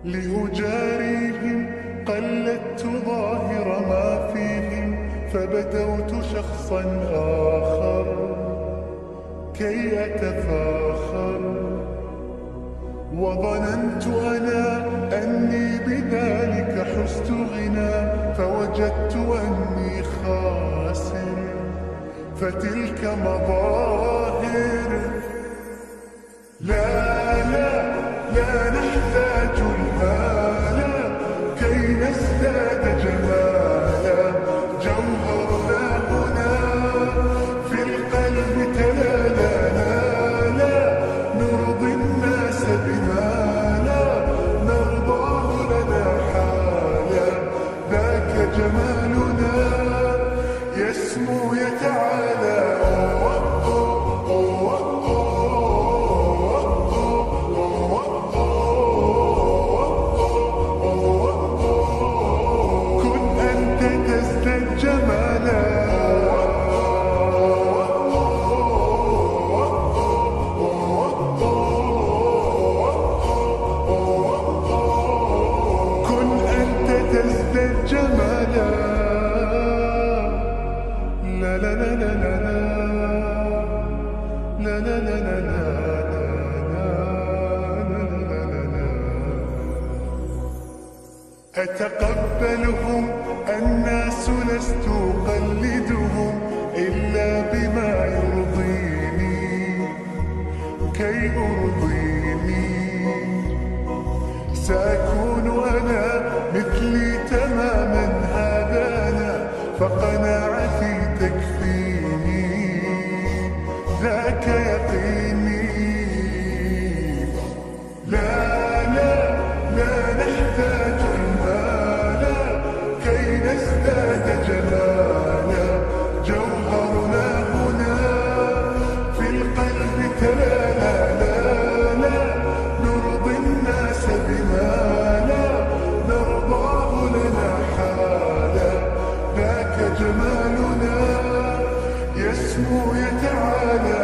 لأجاريهم قلدت ظاهر ما فيهم فبدوت شخصا آخر كي أتفاخر وظننت أنا أني بذلك حزت غنى فوجدت أني خاسر فتلك مظاهر لا لا لا نحتاج المال كي نزداد جمالا جوهرنا هنا في القلب تلالا لا نرضي الناس بما لا نرضاه لنا حالا ذاك جمالنا يسمو يتعالى جمالا لا لا لا لا لا لا لا لا لا لا أتقبلهم الناس لست أقلدهم إلا بما يرضيني كي أرضيني سأكون أنا مثلي تماما هذا أنا فقناعتي تكفيني ذاك يقيني لا لا لا نحتاج المال كي نزداد جمالا جوهرنا هنا في القلب تلالا لا لا نرضي الناس بما لا نرضاه لنا حالا ذاك جمالنا يسمو يتعالى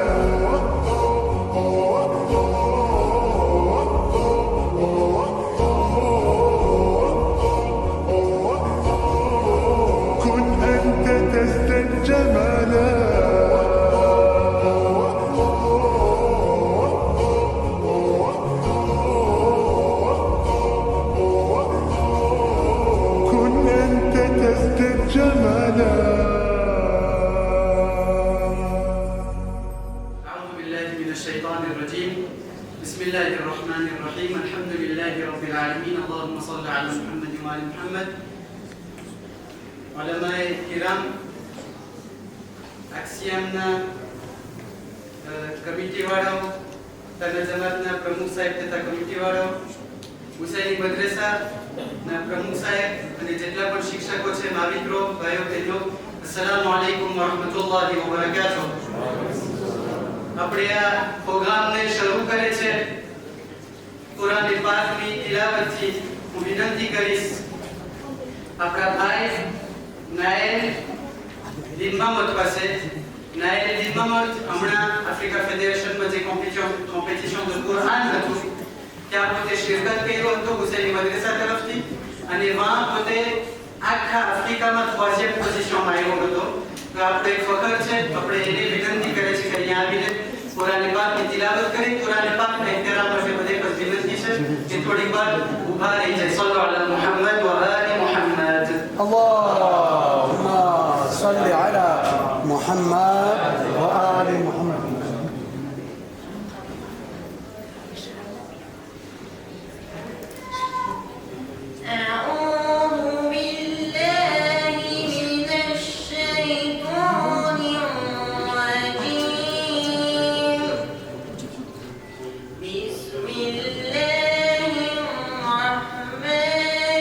كن أنت تزداد جمالا تزداد جمالا. أعوذ بالله من الشيطان الرجيم. بسم الله الرحمن الرحيم. الحمد لله رب العالمين. اللهم صل على محمد وآل محمد. علماء الكرام أكسيامنا कमिटी वालों तनजमतना प्रमुख साहेब तथा कमिटी वालों हुसैनी मद्रसा ના પ્રમુખ સાહેબ અને જેટલા પણ શિક્ષકો છે મા મિત્રો ભાઈઓ બહેનો અસ્સલામુ અલૈકુમ વરહમતુલ્લાહિ વબરકાતુહ. આપણે આ પ્રોગ્રામને શરૂ કરે છે કુરાન પાકની તિલાવતથી. હું વિનંતી કરીશ આપણા ભાઈ નાયલ દિનમામત પાસે. નાયલ દિનમામત હમણાં આફ્રિકા ફેડરેશનમાં જે કોમ્પિટિશન દ કુરાન હતું ત્યાં પોતે શિરકત કર્યો હતો હુસૈની મદ્રસા તરફથી અને વહાં પોતે આખા આફ્રિકામાં ફર્સ્ટ પોઝિશનમાં આવ્યો હતો. તો આપણે ફખર છે, આપણે એને વિનંતી કરે છે કે અહીંયા આવીને કુરાન પાકની તિલાવત કરી. કુરાન પાકના એહતરામ માટે બધે પર વિનંતી છે કે થોડીક વાર ઊભા રહી જાય. સલ્લુ અલા મુહમ્મદ વ આલી મુહમ્મદ. અલ્લાહુમ્મા સલ્લી અલા મુહમ્મદ વ આલી મુહમ્મદ. بسم الله الرحمن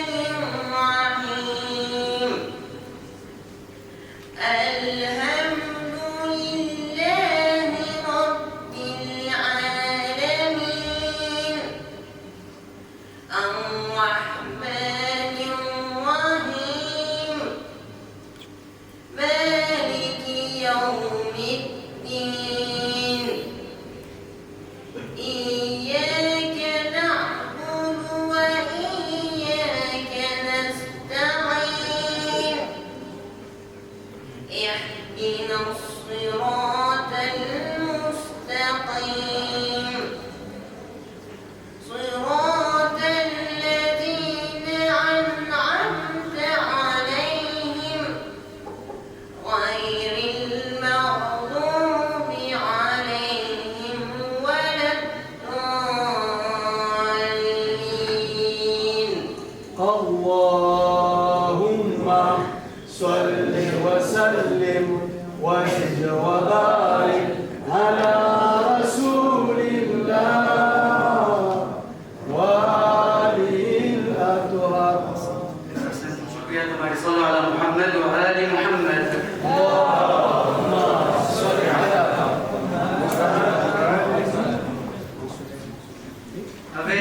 હવે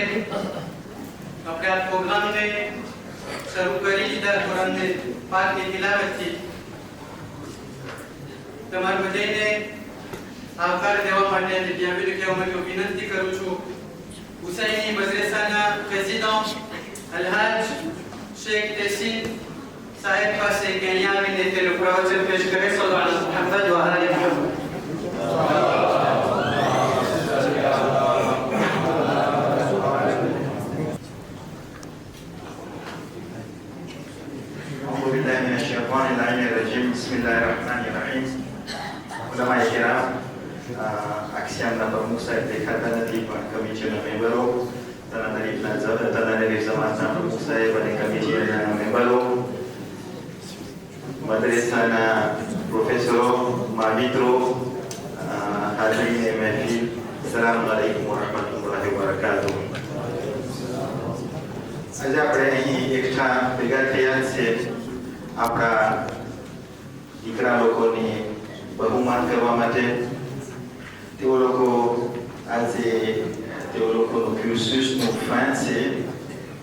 આપણે આ પ્રોગ્રામને શરૂ કરી દીધા કુરાનને પાકની તિલાવતથી. તમારા બધાને આવકાર દેવા માટે અને બિયાબિલ કહેવા માટે વિનંતી કરું છું. હુસૈની મદ્રેસાના પ્રેસિડેન્ટ અલહાજ શેખ તહસીન સાહેબ પાસે કે અહીંયા આવીને તેનું પ્રવચન પેશ કરે. સલ્લલ્લાહુ મુહમ્મદ વ આલિહી Muhammad. Bismillahirrahmanirrahim. Ulama kiram, aksianna प्रमुख साहेब देखाता નથી પણ કમિટીના મેમ્બરો, તનારી સમાજના પ્રમુખ સાહેબ અને કમિટીના મેમ્બરો, મદ્રેસાના પ્રોફેસરો, મિત્રો, હાજરીને મહેફિલ, અસલામુ અલૈકુમ વરહમતુલ્લાહિ વબરકાતુહ. આજે આપણે અહીં એકઠા ભેગા થયા છે આપણા દીકરા લોકોની બહુમાન કરવા માટે. તેઓ લોકો આજે તેઓ લોકોનું ક્યુર્સિસનું ફેન છે,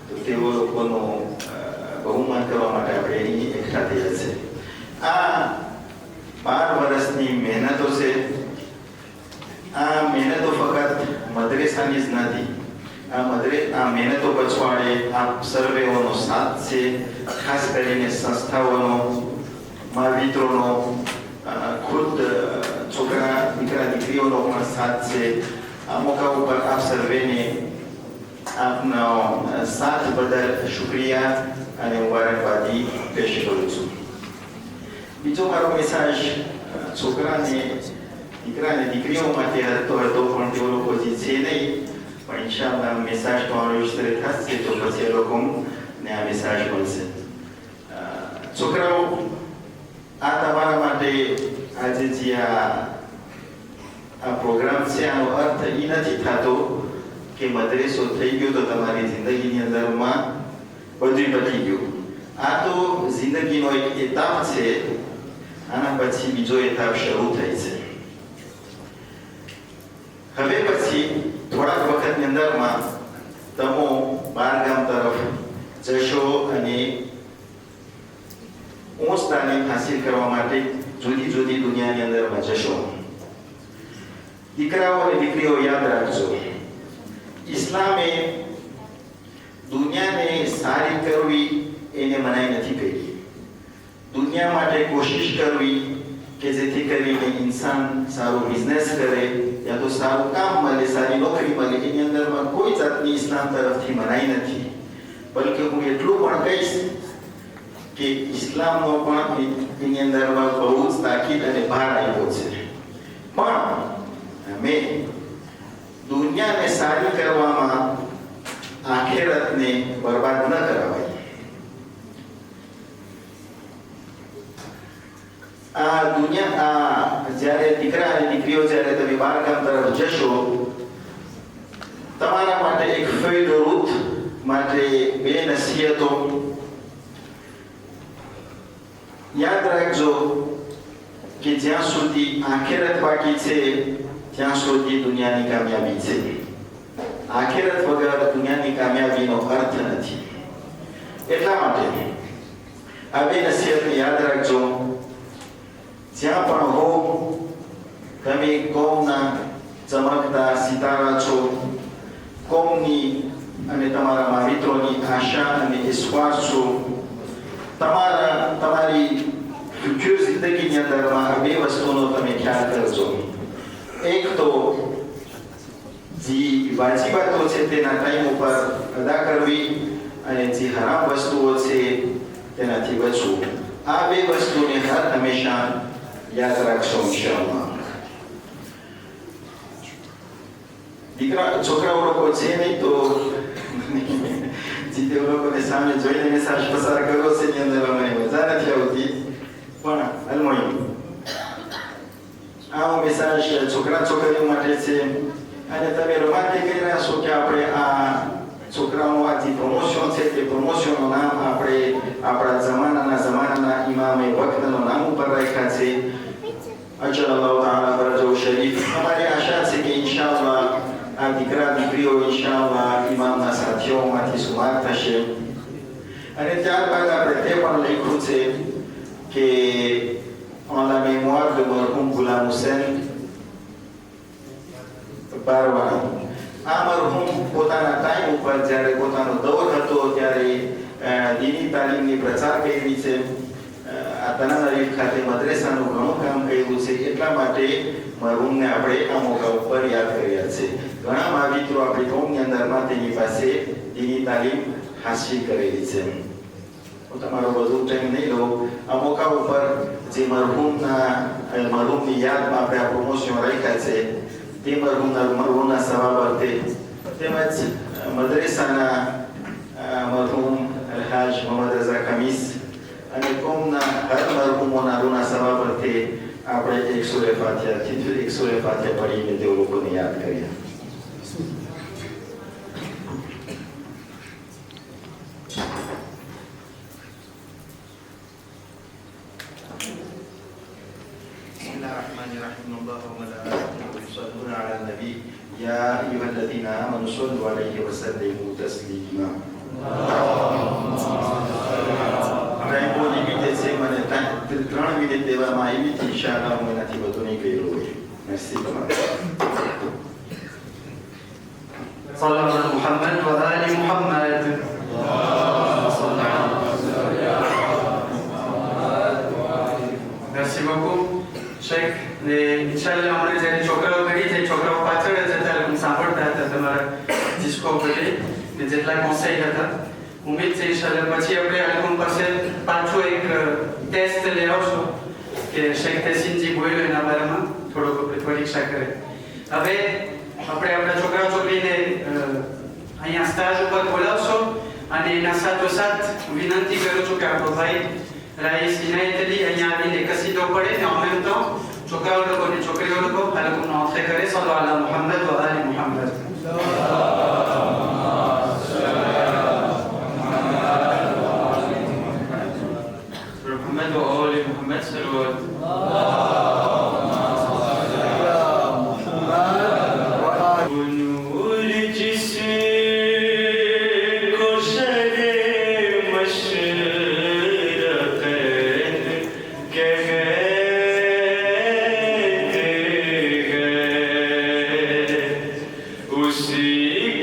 તો તેઓ લોકોનું બહુમાન કરવા માટે આપણે અહીં એકઠા થયા છે. આ 12 વર્ષની મહેનતો છે. આ મહેનતો ફક્ત મદ્રેસાની જ નથી. આ મહેનતો પછવાડે આ સર્વેઓનો સાથ છે, ખાસ કરીને સંસ્થાઓનો, મિત્રોનો, ખુદ છોકરા દીકરા દીકરીઓનો પણ સાથ છે. આ મોકા ઉપર આપ સર્વેને આપનો સાથ બદલ શુક્રિયા અને મુબારકબાદી પેશ કરું છું. બીજો મારો મેસેજ છોકરાને દીકરાને દીકરીઓ માટે હતો પણ તેઓ લોકો જે છે નહીં, પણ ઇન્શાઅલ્લાહ મેસેજ તમારો વિસ્તૃત થશે તો પછી એ લોકોને આ મેસેજ મળશે. છોકરાઓ, આ તમારા માટે આજે જે આ પ્રોગ્રામ છે, આનો અર્થ એ નથી થતો કે મદ્રેસો થઈ ગયો તો તમારી જિંદગીની અંદરમાં બધું પતી ગયું. આ તો જિંદગીનો એક એતાપ છે. આના પછી બીજો એતાપ શરૂ થાય છે. હવે પછી થોડાક વખતની અંદરમાં તમે બહારગામ તરફ જશો અને ઊંચ તાલીમ હાસિલ કરવા માટે જુદી જુદી દુનિયાની અંદરમાં જશો. દીકરાઓ અને દીકરીઓ યાદ રાખજો, ઇસ્લામે દુનિયાને સારી કરવી એને મનાઈ નથી કરી. દુનિયા માટે કોશિશ કરવી કે જેથી કરીને ઇન્સાન સારું બિઝનેસ કરે યા તો સારું કામ મળે, સારી નોકરી મળે, એની અંદરમાં કોઈ જાતની ઇસ્લામ તરફથી મનાઈ નથી. બલકે હું એટલું પણ કહીશ કે ઇસ્લામનો પણ એની અંદરમાં બહુ જ તાકીદ અને ભાર આવ્યો છે. પણ અમે દુનિયાને સારી કરવામાં આખેરતને બરબાદ ન કરાવાય. આ દુનિયા જ્યારે દીકરા અને દીકરીઓ જ્યારે તમે બહારગામ તરફ જશો, તમારા માટે એક ફેરરૂત માટે 2 નસીહતો. યાદ રાખજો કે જ્યાં સુધી આખેરત બાકી છે ત્યાં સુધી દુનિયાની કામયાબી છે. આખેરત વગર દુનિયાની કામયાબીનો અર્થ નથી. એટલા માટે આ 2 નસીહતને યાદ રાખજો. જ્યાં પણ હો, તમે કોમના ચમકતા સિતારા છો. કોમની અને તમારા મિત્રોની આશા અને વિશ્વાસ છો. તમારી ફ્યુચર જિંદગીની અંદરમાં આ 2 વસ્તુનો તમે ખ્યાલ કરજો. એક તો જે વાજિબાતો છે તેના ટાઈમ ઉપર અદા કરવી અને જે હરામ વસ્તુઓ છે તેનાથી બચવું. આ 2 વસ્તુને હર હંમેશા યાદ રાખશો ઇન્શાઅલ્લાહ. છોકરાઓ લોકો છે નહીં તો જે લોકોને સામે જોઈને મેસેજ પસાર કર્યો છે એની અંદર મને મજા નથી આવતી, પણ અલમોય આ મેસેજ છોકરા છોકરીઓ માટે છે. અને તમે રમાતી કરી રહ્યા છો કે આપણે આ છોકરાઓનું આ જે પ્રમોશન છે તે પ્રમોશનનું નામ આપણે આપણા જમાનાના ઇમામે વક્તનું નામ ઉપર રાખ્યા છે. અજલ અલ્લાહ તાઆલા ફરજો શરીફ. અમારી આશા છે કે ઇન્શાઅલ્લાહ આ દીકરા દીકરીઓ ઇન્શાઅલ્લાહ ઇમામના સાથીઓમાંથી સુમાર થશે. અને ત્યારબાદ આપણે તે પણ લખ્યું છે કે en la mémoire de Marhoum Ghulam Hussain Barwa. આ મરહુમ પોતાના ટાઈમ ઉપર જ્યારે પોતાનો દૌર હતો ત્યારે દીની તાલીમની પ્રચાર કરી છે. આ તનારીફ ખાતે મદ્રેસાનું ઘણું કામ કર્યું છે. એટલા માટે મરહુમને આપણે આ મોકા ઉપર યાદ કર્યા છે. ઘણા મહાવિત્રો આપણી કોમની અંદરમાં તેની પાસે દીની તાલીમ હાસિલ કરેલી છે. હું તમારો વધુ ટાઈમ નહીં લઉં. આ મોકા ઉપર જે મરહુમની યાદમાં આપણે આ પ્રમોશન રાખ્યા છે તે મરહુમના સવાબ અર્થે તેમજ મદ્રેસાના મરહુમ અલહાજ મોહમ્મદ રઝા ખમીસ અને કોમના હર મરહુમોના રૂના સવાબ અર્થે આપણે 100 ફાતિહા પઢીને તેઓ લોકોને યાદ કર્યા. يا أيها الذين آمنوا صلوا عليه وسلموا تسليما. આપણે બોલી મીટે છે મને 3 મિનિટ દેવામાં આવી છે. ઇન્શાઅલ્લાહ હું એનાથી વધુ નહીં કર્યું હોય. merci તમારે. صلى على محمد وآل محمد. Merci beaucoup, Sheikh. Inch'Allah, હમણાં જ્યારે છોકરાઓ કરી છે, છોકરાઓ પાછળ જ હતા, હું સાંભળતા હતા તમારા ડિસ્કો કરી ને જેટલા કોન્સેઈ હતા. ઉમ્મીદ છે ઇન્શાઅલ્લાહ પછી આપણે આ લોકો પાસે પાછો એક ટેસ્ટ લઈ આવશું કે શેખ તેસીનજી બોલ્યો એના બારામાં થોડોક આપણે પરીક્ષા કરે. હવે આપણે આપણા છોકરા છોકરીને અહીંયા સ્ટેજ ઉપર બોલાવશો અને એના સાથોસાથ વિનંતી કરું છું કે આપણો ભાઈ રાઈસ ઇનાયત અલી અહીંયા આવીને કસીદો પડે ને અમે તો છોકરાઓ લોકો ને છોકરીઓ લોકો આ લોકોનો આખે કરે. સલ્લલ્લાહુ અલા મુહમ્મદ વ આલી મુહમ્મદ. محمد وآل محمد صلوات. उसी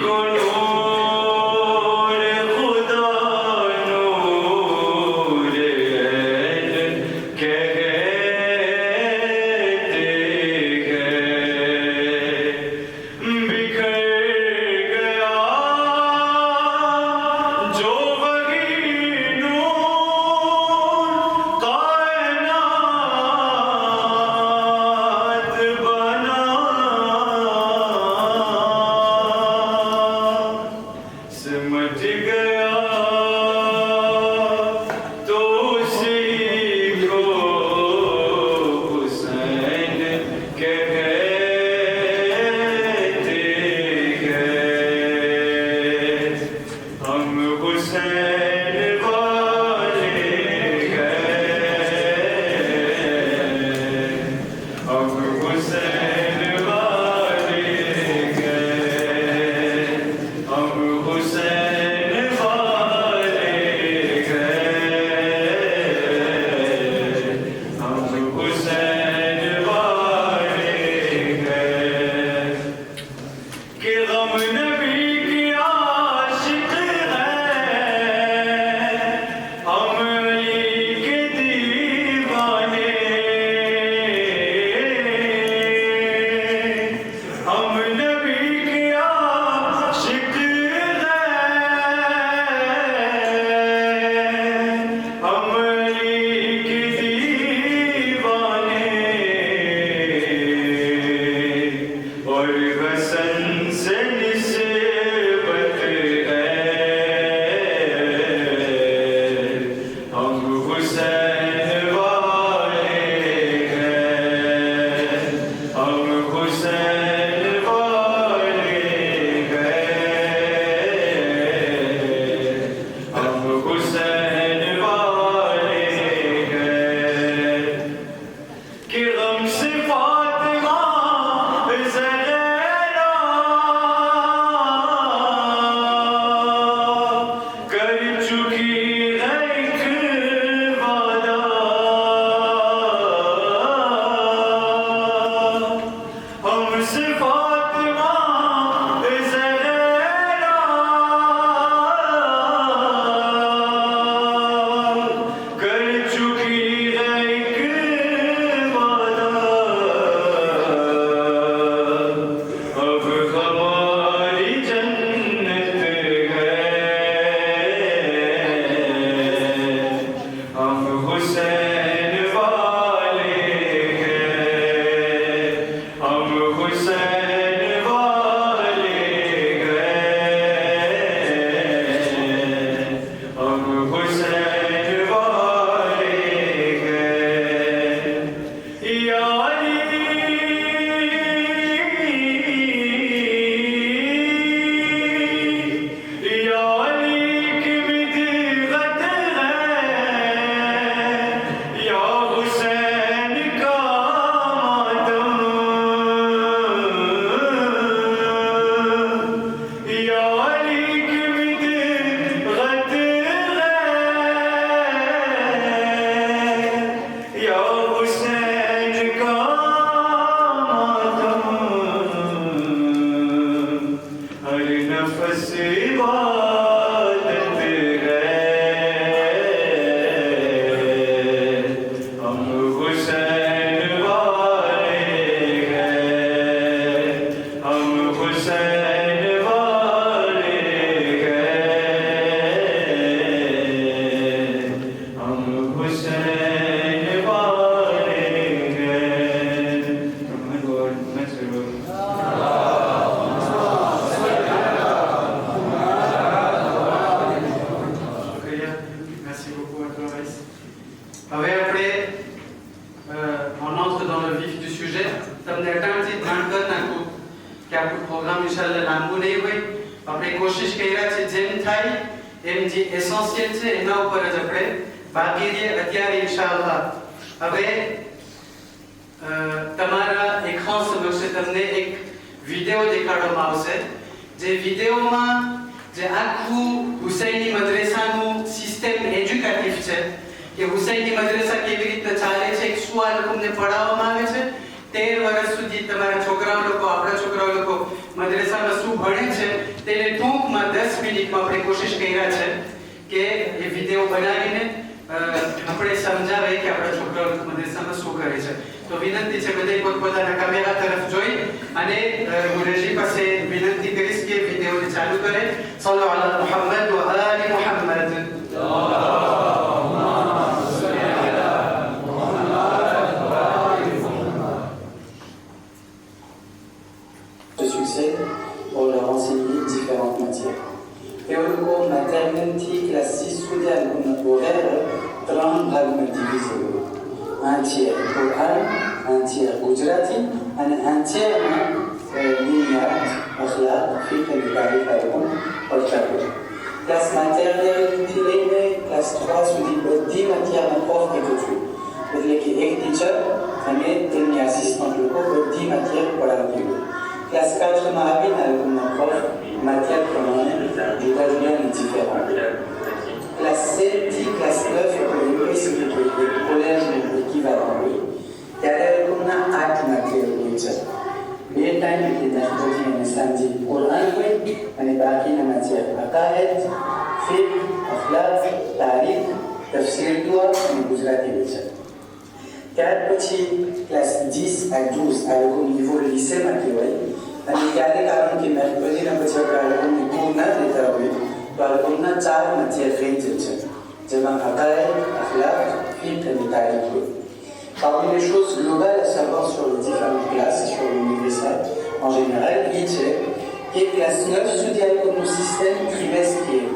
Parmi les choses globales à savoir sur les différentes classes et sur l'universal en général, il y a classe 9 studiale comme le système trimestriel.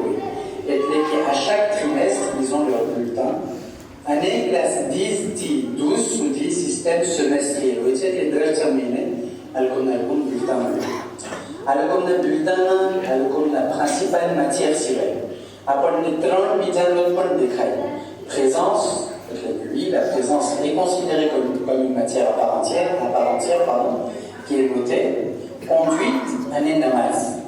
Et à chaque trimestre, ils ont leur bulletin. Année classe 10, 12 sous 10 système semestriel. Vous savez, les deux terminés, alors qu'on a le bulletin. Alors qu'on a le bulletin, alors qu'on a la principale matière civile. Après, on est 30 mises de présence. Lui, la présence est considérée comme une matière à part entière, qui est notée. Conduite, année namaz.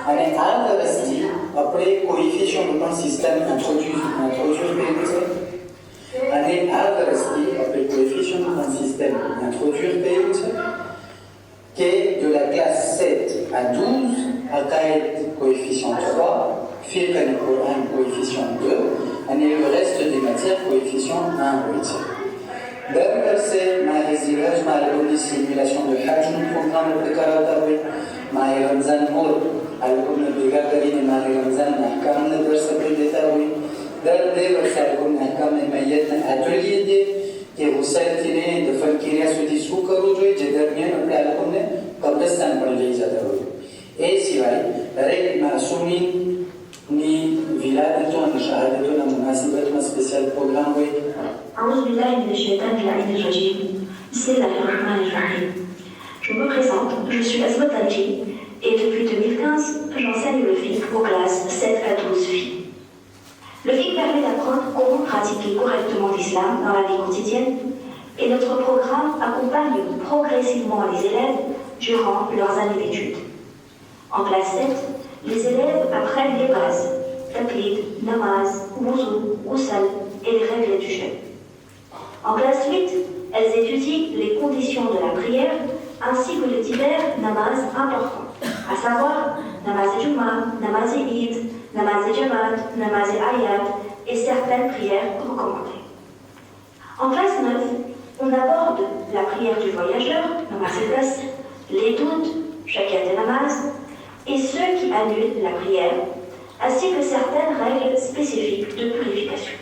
Année adresti, après coefficient de système introduire PNC. Année adresti, après coefficient de système introduire PNC. Qui est de la classe 7 à 12, à coefficient 3, fiqh Coran coefficient 2, et le reste des matières coefficient 1 ou 8. D'abord, c'est ma résilence, ma simulation de Hajj, programme de Karatawi, ma Ramzan Mour, algún obligatori ma Ramzan, Ahkam de Bersabi de Tawi, d'abord, c'est algún Ahkam de Mayet, atelier de que vous savez de Fakiriya Sudi Soukaru, de dernier, on peut algún Kabristan pour les Jadawi. Et si, avec ma soumine, ni viladetun shahadetun munasibatun spécial programme oui. أعوذ بالله من الشيطان اللعين الرجيم. بسم الله الرحمن الرحيم. Je me présente, je suis Asma Tanji et depuis 2015, j'enseigne le fiqh aux classes 7 à 12 filles. Le fiqh permet d'apprendre comment pratiquer correctement l'islam dans la vie quotidienne et notre programme accompagne progressivement les élèves durant leurs années d'études. En classe 7, les élèves apprennent les bases, taqlid, namaz, wuzu, ghusl et les règles du jeûne. En classe 8, elles étudient les conditions de la prière ainsi que les divers namaz importants, à savoir Namaz-e-Juma, Namaz-e-Eid, Namaz-e-Jamaat, Namaz-e-Ayat et certaines prières recommandées. En classe 9, on aborde la prière du voyageur, Namaz-e-Qasr, les doutes, chacun des namaz, et ceux qui annulent la prière, ainsi que certaines règles spécifiques de purification.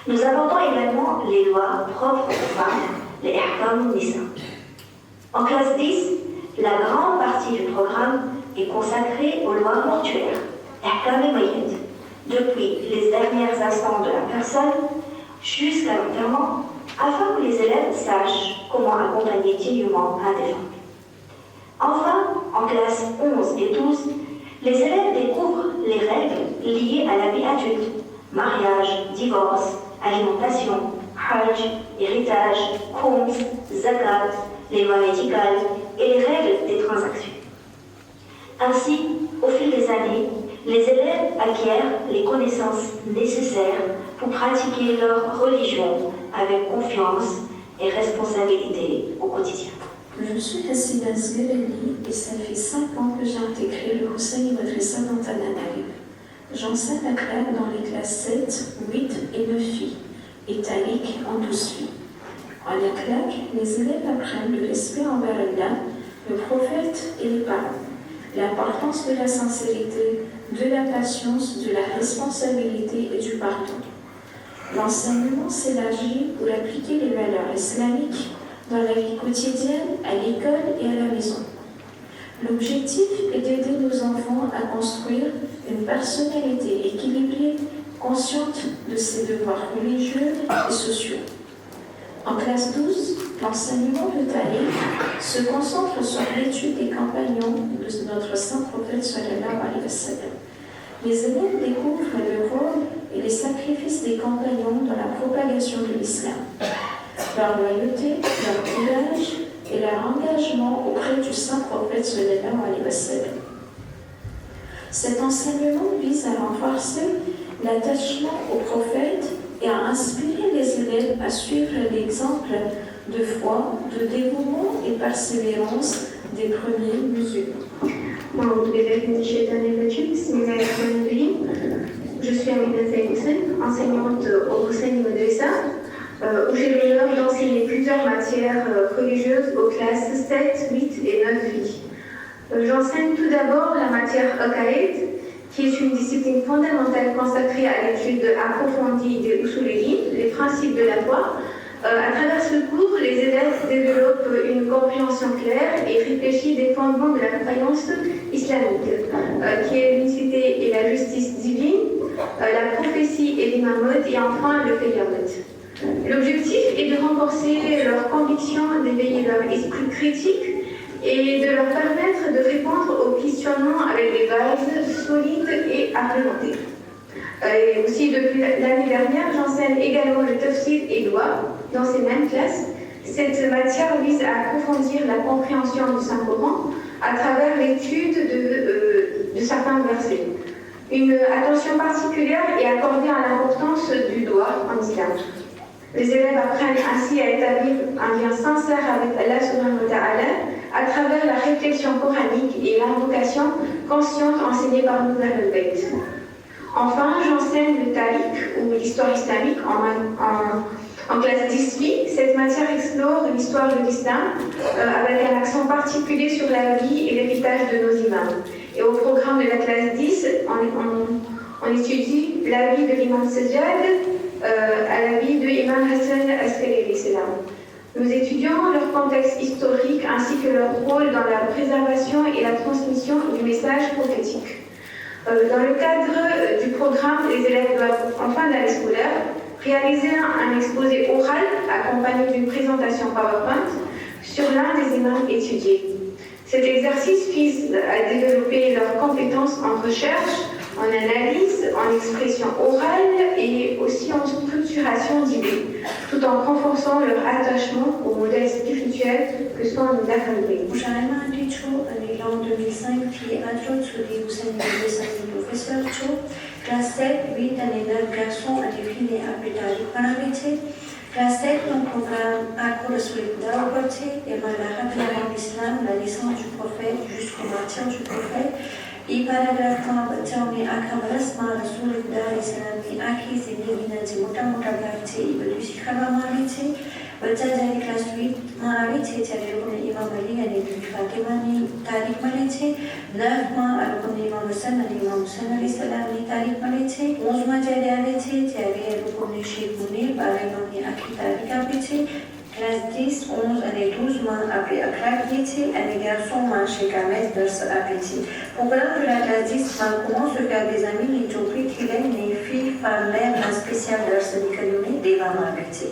Nous abordons également les lois propres aux femmes, les Ahkam Nisa. En classe 10, la grande partie du programme est consacrée aux lois mortuaires, Ahkam et Mayyit, depuis les derniers instants de la personne jusqu'à l'enterrement, afin que les élèves sachent comment accompagner dignement un défunt. Enfin, en classe 11 et 12, les élèves découvrent les règles liées à la vie adulte, mariage, divorce, alimentation, hajj, héritage, khums, zakat, les lois médicales et les règles des transactions. Ainsi, au fil des années, les élèves acquièrent les connaissances nécessaires pour pratiquer leur religion avec confiance et responsabilité au quotidien. Je suis Hassina Zgereli et ça fait 5 ans que j'ai intégré le Husseini Madrasa d'Antananarive. J'enseigne la classe dans les classes 7, 8 et 9 filles, et Tariq en 12 filles. En Akhlaq, les élèves apprennent le respect envers Allah, le prophète et les parents, l'importance de la sincérité, de la patience, de la responsabilité et du pardon. L'enseignement s'élargit pour appliquer les valeurs islamiques dans la vie quotidienne, à l'école et à la maison. L'objectif est d'aider nos enfants à construire une personnalité équilibrée, consciente de ses devoirs religieux et sociaux. En classe 12, l'enseignement de Tariq se concentre sur l'étude des compagnons de notre saint prophète sallallahu alayhi wa sallam. Les élèves découvrent le rôle et les sacrifices des compagnons dans la propagation de l'islam, leur loyauté, leur courage et leur engagement auprès du saint prophète sallallahu alayhi wa sallam. Cet enseignement vise à renforcer l'attachement au prophète et à inspirer les élèves à suivre l'exemple de foi, de dévouement et persévérance des premiers musulmans. Je suis Amina Zaïd, enseignante au Husseini Madrasa, où j'ai l'honneur d'enseigner plusieurs matières religieuses aux classes 7, 8 et 9 filles. J'enseigne tout d'abord la matière Aqaïd, qui est une discipline fondamentale consacrée à l'étude approfondie des usuliyyin, les principes de la foi. À travers ce cours, les élèves développent une compréhension claire et réfléchie des fondements de la croyance islamique, qui est l'unicité et la justice divine, la prophétie et l'imamot, et enfin le qiyamot. L'objectif est de renforcer leur conviction, d'éveiller leur esprit critique et de leur permettre de répondre aux questionnements avec des bases solides et argumentées. Et aussi, depuis l'année dernière, j'enseigne également le tafsir et loi dans ces mêmes classes. Cette matière vise à approfondir la compréhension du Saint-Coran à travers l'étude de certains versets. Une attention particulière est accordée à l'importance du droit en islam. Les élèves apprennent ainsi à établir un lien sincère avec Allah subhanahu wa ta'ala à travers la réflexion coranique et l'invocation consciente enseignée par nous vers le Bayt. Enfin, j'enseigne le Tariq ou l'histoire islamique en classe 10 filles. Cette matière explore l'histoire de l'islam avec un accent particulier sur la vie et l'héritage de nos imams. Et au programme de la classe 10, on étudie la vie de l'imam Sajjad à la vie de l'imam Hassan Askari. Nous étudions leur contexte historique ainsi que leur rôle dans la préservation et la transmission du message prophétique. Dans le cadre du programme, les élèves doivent, en fin d'année scolaire, réaliser un exposé oral accompagné d'une présentation PowerPoint sur l'un des imams étudiés. Cet exercice vise à développer leurs compétences en recherche, en analyse, en expression orale et aussi en structuration d'idées, tout en renforçant leur attachement au modèle spirituel que sont nos académies. مشاهمه دیچو l'an 2005 qui adjoint sur les Husseini Madrasa professeur Cho, classe 7, 8 années 9 garçons et des filles à Pétari Panamité, classe 7 un programme à cours de solidité au côté et la rapidement l'islam, la licence du prophète jusqu'au martyr du prophète, એ પેરાગ્રાફમાં બચ્ચાઓને આખા વર્ષમાં રસૂલ ખુદા સલામની આખી જિંદગીના જે મોટા મોટા ભાગ છે એ બધું શીખવાડવામાં આવે છે. બચ્ચા જ્યારે ક્લાસ 8માં આવે છે ત્યારે લોકોને ઇમામ અલી અને બીબી ફાતિમાની તારીખ મળે છે. 9માં આ લોકોને ઇમામ હસન અને ઇમામ હુસૈન અલૈહિસ્સલામની તારીખ મળે છે. 11માં જ્યારે આવે છે ત્યારે એ લોકોને શેખ મુનીર બારાઈમામની આખી તારીખ આપે છે. ક્લાસ 10, 11 અને 12માં આપણે અખલાક લઈએ છીએ અને 1100માં શેખ આમેદ દર્સ આપે છે. Programme de la classe 10 commence à faire des amis les ચોપડીથી લઈને ફી ફાર્મેરના સ્પેશિયલ દર્સ નીકળીઓને દેવામાં આવે છે.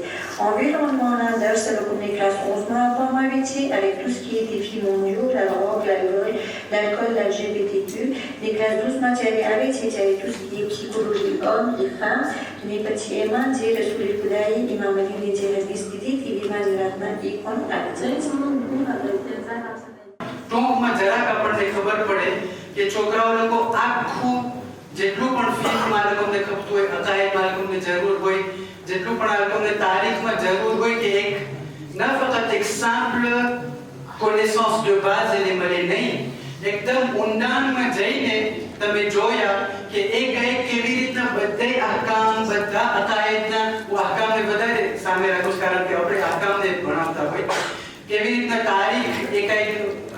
Environnementના દર્સ લોકોને ક્લાસ 11માં આપવામાં આવે છે avec tout ce qui est défi mondiaux, la drogue, l'alcool, l'LGBTQ. Les classes 12માં જ્યારે આવે છે ત્યારે tout ce qui est psychologie hommes et femmes. અને પછી એમાં જે રસૂલ ખુદાઈ ઇમામ અલીની જે હદીસ દીધી હતી વિમાજરાતના એ પણ આવે છે. ટૂંકમાં જરાક આપણને ખબર પડે કે છોકરાઓ લોકો આખું જેટલું પણ ફિલ્મમાં લોકોને ખપતું હોય, અકાયદમાં લોકોને જરૂર હોય, જેટલું પણ આ લોકોને તારીખમાં જરૂર હોય કે એક ન ફક્ત એક simple connaissance de base એને મળે નહીં, એકદમ ઊંડાણમાં જઈને તમે જોયા કે એક કેવી રીતના બધે અહકામ, બધા અકાયદના અહકામને વધારે સામે રાખો કારણ કે આપણે અહકામને ભણાવતા હોય, કેવી રીતના તારીખ એકાએક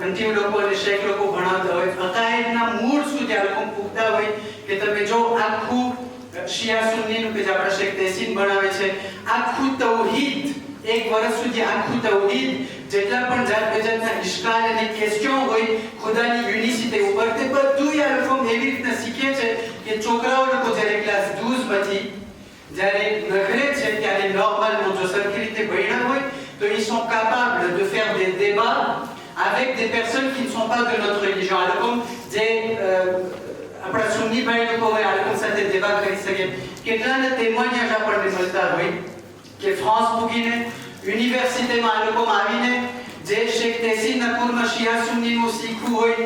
અંતિમ લોકો અને શેખ લોકો ભણાવતા હોય, અકાયદના મૂળ સુધી આ લોકો પૂછતા હોય કે તમે જો આખું શિયા સુન્નીનું કે જે આપણા શેખ તહેસીન ભણાવે છે, આખું તૌહીદ એક વર્ષ સુધી આખું તૌહીદ જેટલા પણ જાત બેજાતના ઇશ્કાલ અને ક્વેશ્ચન હોય ખુદાની યુનિસિટી ઉપર તે બધું આ લોકો એવી રીતના શીખે છે કે છોકરાઓ લોકો જ્યારે ક્લાસ 12 માંથી જ્યારે નગરે છે ત્યારે નોર્મલમાં જો સરખી રીતે ભણ્યા હોય તો ils sont capables de faire des débats avec des personnes qui ne sont pas de notre religion. Alors comme des આપણા સુન્ની ભાઈ લોકો હોય આ લોકો સાથે દેવા કરી શકે. કેટલાના témoignages આપણને મળતા હોય કે ફ્રાન્સ પૂગીને યુનિવર્સિટીમાં આ લોકો આવીને જે શેખ તહેસીન નકુરમાં શિયા સુન્નીનું શીખવું હોય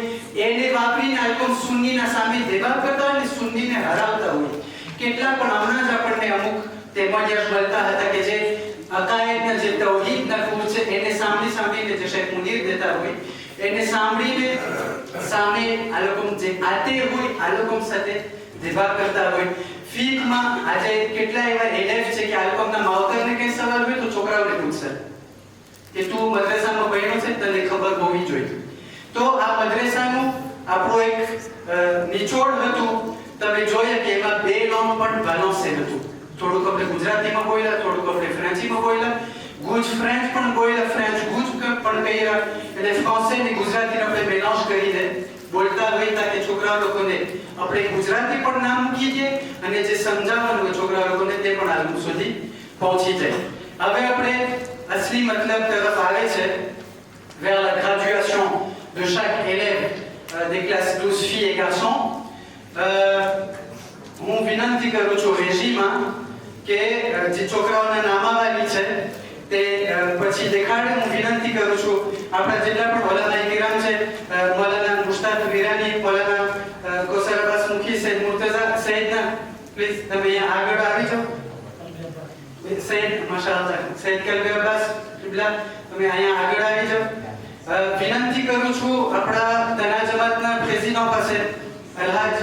એને વાપરીને આ લોકો સુન્નીના સામે દેવા કરતા અને સુન્નીને હરાવતા હોય. કેટલા પણ હમણાં જ આપણને અમુક témoignages મળતા હતા કે જે અકાયદના જે તૌહીદના કુલ છે એને સાંભળીને જે શેખ મુનીર દેતા હોય એને સાંભળીને સામે આ લોકો જે આતે હોય આ લોકો સાથે દેવા કરતા હોય. ફીકમાં આજે કેટલા એવા એલેફ છે કે આ લોકોના માવતરને કઈ સવાલ હોય તો છોકરાઓને પૂછશે કે તું મદ્રેસામાં ભણ્યો છે તને ખબર હોવી જોઈએ. તો આ મદ્રેસાનું આપણો એક નિચોડ હતું. તમે જોયા કે એમાં બે લોન પણ બાલાન્સે હતું. થોડુંક આપણે ગુજરાતીમાં બોલ્યા, થોડુંક આપણે ફ્રેન્ચીમાં બોલ્યા, ગુજ ફ્રેન્ચ પણ બોલ્યા, ફ્રેન્ચ ગુજ પણ કહેલા, એટલે ફ્રાન્સે ને ગુજરાતીને આપણે મેલાન્જ કરીને બોલતા હોઈતા કે છોકરા લોકોને આપણે ગુજરાતી પણ નામ મૂકી દઈએ અને જે સમજાવવાનું હોય છોકરા લોકોને તે પણ આ લોકો સુધી પહોંચી જાય. હવે આપણે અસલી મતલબ તરફ આવે છે vers la graduation de chaque élève des classes 12 filles et garçons. હું વિનંતી કરું છું રેજીમાં કે જે છોકરાઓના નામાવાલી છે તે પછી દેખાડે. હું વિનંતી કરું છું આપણા જેટલા પણ મૌલાના ઇકરામ છે, મૌલાના મુશ્તાક વીરાની, મૌલાના કોસર અબ્બાસ મુખી, સૈયદ મુર્તઝા સૈયદના પ્લીઝ તમે અહીંયા આગળ આવી જાઓ. સૈયદ માશાઅલ્લાહ સૈયદ કલબી અબ્બાસ કિબલા તમે અહીંયા આગળ આવી જાઓ. વિનંતી કરું છું આપણા તના જમાતના પ્રેસિડેન્ટ પાસે અલહાજ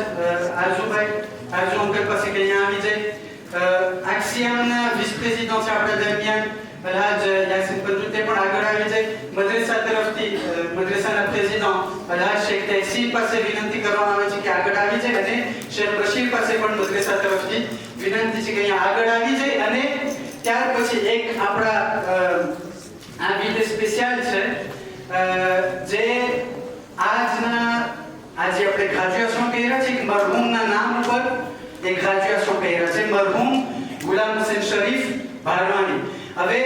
આરઝુભાઈ આરઝુ અંકલ પાસે કે અહીંયા આવી જાય. આક્સિયામના વિસ પ્રેસિડેન્ટ છે આપણા દરમિયાન અલહાજ યાસીન પંજુ તે પણ આગળ આવી જાય. મદ્રેસા તરફથી મદ્રેસાના પ્રેસિડેન્ટ અલહાજ શેખ તહેસીન પાસે વિનંતી કરવામાં આવે છે કે આગળ આવી જાય અને શેખ બશીર પાસે પણ મદ્રેસા તરફથી વિનંતી છે કે અહીંયા આગળ આવી જાય. અને ત્યાર પછી એક આપણા આ વિડિયો સ્પેશિયલ છે જે આજના આજે આપણે ગ્રેજ્યુએશન કર્યા છે કે મરહૂમના નામ ઉપર એક ગ્રેજ્યુએશન કર્યા છે, મરહૂમ ગુલામ હુસૈન શરીફ ભારવાની. હવે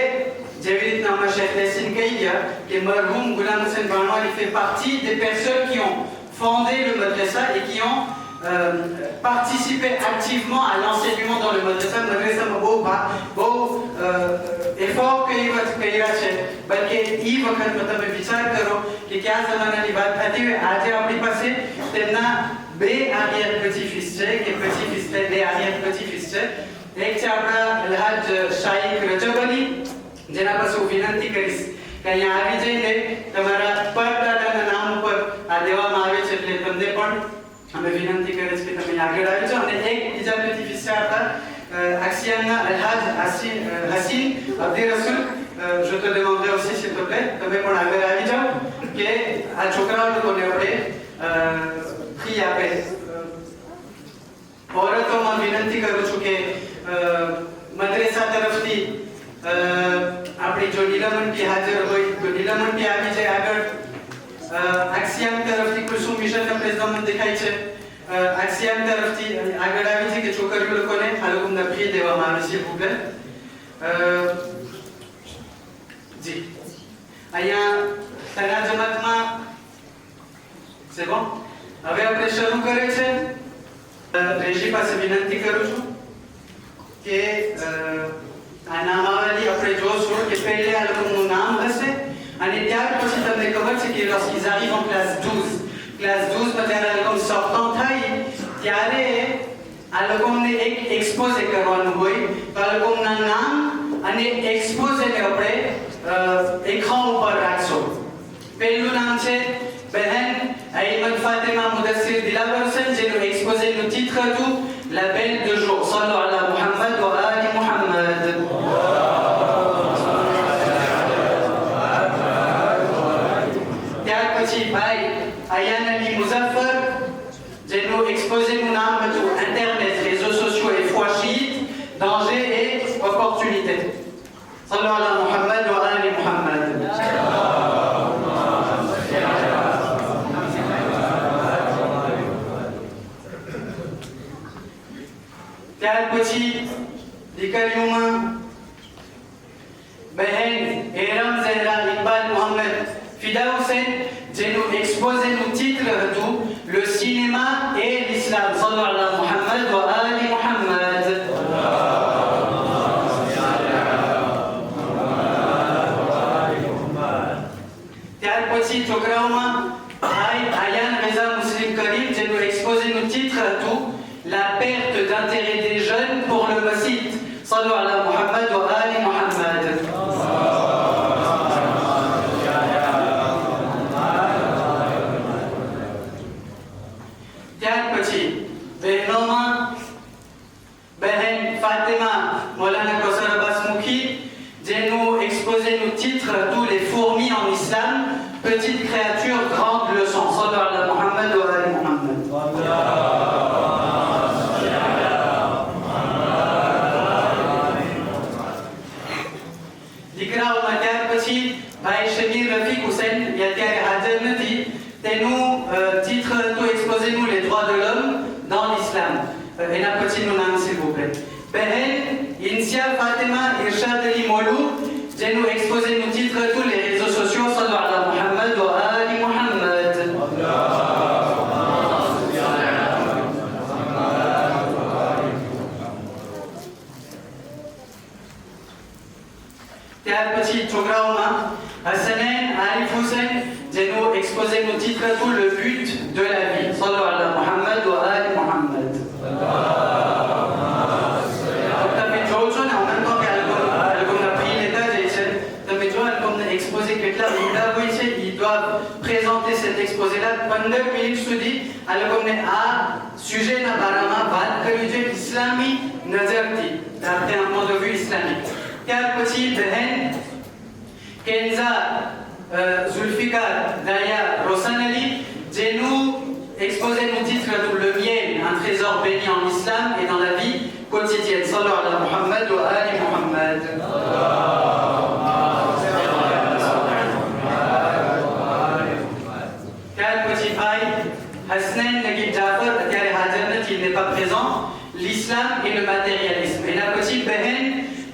જેવી રીતના હમણાં શેખ તહેસીન કહી ગયા કે મરહૂમ ગુલામ હુસૈન ભારવાની fait partie des personnes qui ont fondé le madrasa et qui ont participé activement à l'enseignement dans le madrasa. મદ્રેસામાં બહુ effort કર્યા છે. બલકે એ વખતમાં તમે વિચાર કરો કે કયા જમાનાની વાત થતી હોય. આજે આપણી પાસે તેમના બે આરિયર petit-fils છે કે petit-fils છે, બે આરિયર petit-fils છે. એક છે આપણા અલહાજ શાઈક રજબ અલી જેના પાસે હું વિનંતી કરીશ કે અહીંયા આવી જઈને તમારા પરદાદાના નામ ઉપર આ દેવામાં આવે છે એટલે તમને પણ અમે વિનંતી કરીએ છીએ કે તમે આગળ આવી જાઓ અને એક બીજા petit fils હતા Axiana Alhaj Hassin Abdi Rasoul, je te demanderai aussi s'il te plaît, તમે પણ આગળ આવી જાઓ કે આ છોકરાઓ લોકોને આપણે ફી આપે. औरतों विनंती करूँ છું કે મદ્રેસા તરફથી આપણી જો નીલમંટી હાજર હોય તો નીલમંટી આવી જાય આગળ. આક્સિયામ તરફથી કુલસુમ મિશનના પ્રેસિડેન્ટ દેખાય છે. આક્સિયામ તરફથી આગળ આવી છે કે છોકરીઓ લોકોને આ લોકોને ફી દેવામાં આવે છે ભૂપે. જી અહીંયા તના જમાતમાં c'est bon હવે આપણે શરૂ કરે છે. રેશી પાસે વિનંતી કરું છું કે આ નામાવલી આપણે જોશું કે પહેલે આ લોકોનું નામ હશે અને ત્યાર પછી તમને ખબર છે કે lorsqu'ils arrivent en classe 12 માં જ્યારે આ લોકો sortant થાય ત્યારે આ લોકોને એક એક્સપોઝે કરવાનું હોય તો આ લોકોના નામ અને એક્સપોઝેને આપણે એક્રાન ઉપર રાખશું. પહેલું નામ છે બહેન Aïman Fatima Mudassir Dilawer Hussein, j'ai nous exposé le titre du La Belle de Jour. Sallu ala Muhammad wa ali Muhammad. Tiens, petit bail, Ayan Ali Muzaffar, j'ai nous exposé mon âme du Internet, réseaux sociaux et foi chiite, danger et opportunité. Sallu ala Muhammad wa ali Muhammad. ત્યાર પછી દીકરીઓમાં બહેન એરમ ઝહેરા ઇકબાલ મોહમ્મદ ફિદા હુસૈન જેનું એક્સપોઝેનું titre હતું Le cinéma et l'islam. Sallu ala Muhammad wa ali Muhammad. ત્યાર પછી છોકરાઓમાં ભાઈ આયાન રેઝા મુસ્લિમ કરીમ જેનું એક્સપોઝેનું titre હતું La perte d'intérêt des jeunes pour le masjid. Sallu ala Muhammad wa ali Muhammad. ત્યાર પછી બહેનોમાં બહેન ફાતિમા મૌલાના કૌસર અબ્બાસ મુખી જેનું એક્સપોઝેનું titre tous les fourmis en islam, petite créature grande leçon. Sallu ala Muhammad wa ali Muhammad. ભાઈ શમીર રફીક હુસૈન એ અત્યારે હાજર નથી. તેનું titre હતું exposez-nous les droits de l'homme dans l'islam. એના પછીનું નામ s'il vous plaît. બહેન ઇન્સિયા ફાતિમા ઇરશાદ અલી મોલુ જેનું exposez-nous titre હતું les réseaux sociaux. Sallu ala Muhammad wa ali Muhammad. ત્યાર પછી છોકરાઓમાં Hassanen Arif Hussein, j'ai-nous exposé nos titres tout le but de la vie. Sallu ala Muhammad wa ali Muhammad. તમે જોવો છો ને અમે તો કે આલ્બમના પ્રી લેતા જાય છે તમે જો આલ્બમને એક્સપોઝે કેટલા ઊંડા હોય છે ils doivent présenter cet exposé là 15 minutes સુધી આલ્બમને આ સુજેના બારામાં વાત કરવી જોઈએ ઇસ્લામી નજરથી d'après un point de vue islamique. ત્યાર પછી બહેન Kenza Zulfikar Daya Rosanali, j'ai nous exposé nos titres le miel, un trésor béni en islam et dans la vie quotidienne. Sallu ala Muhammad wa ali Muhammad. Quel petit paille, Hasnain Naguib Jafar, il n'est pas présent, l'islam et le matérialisme. Et la petite behen,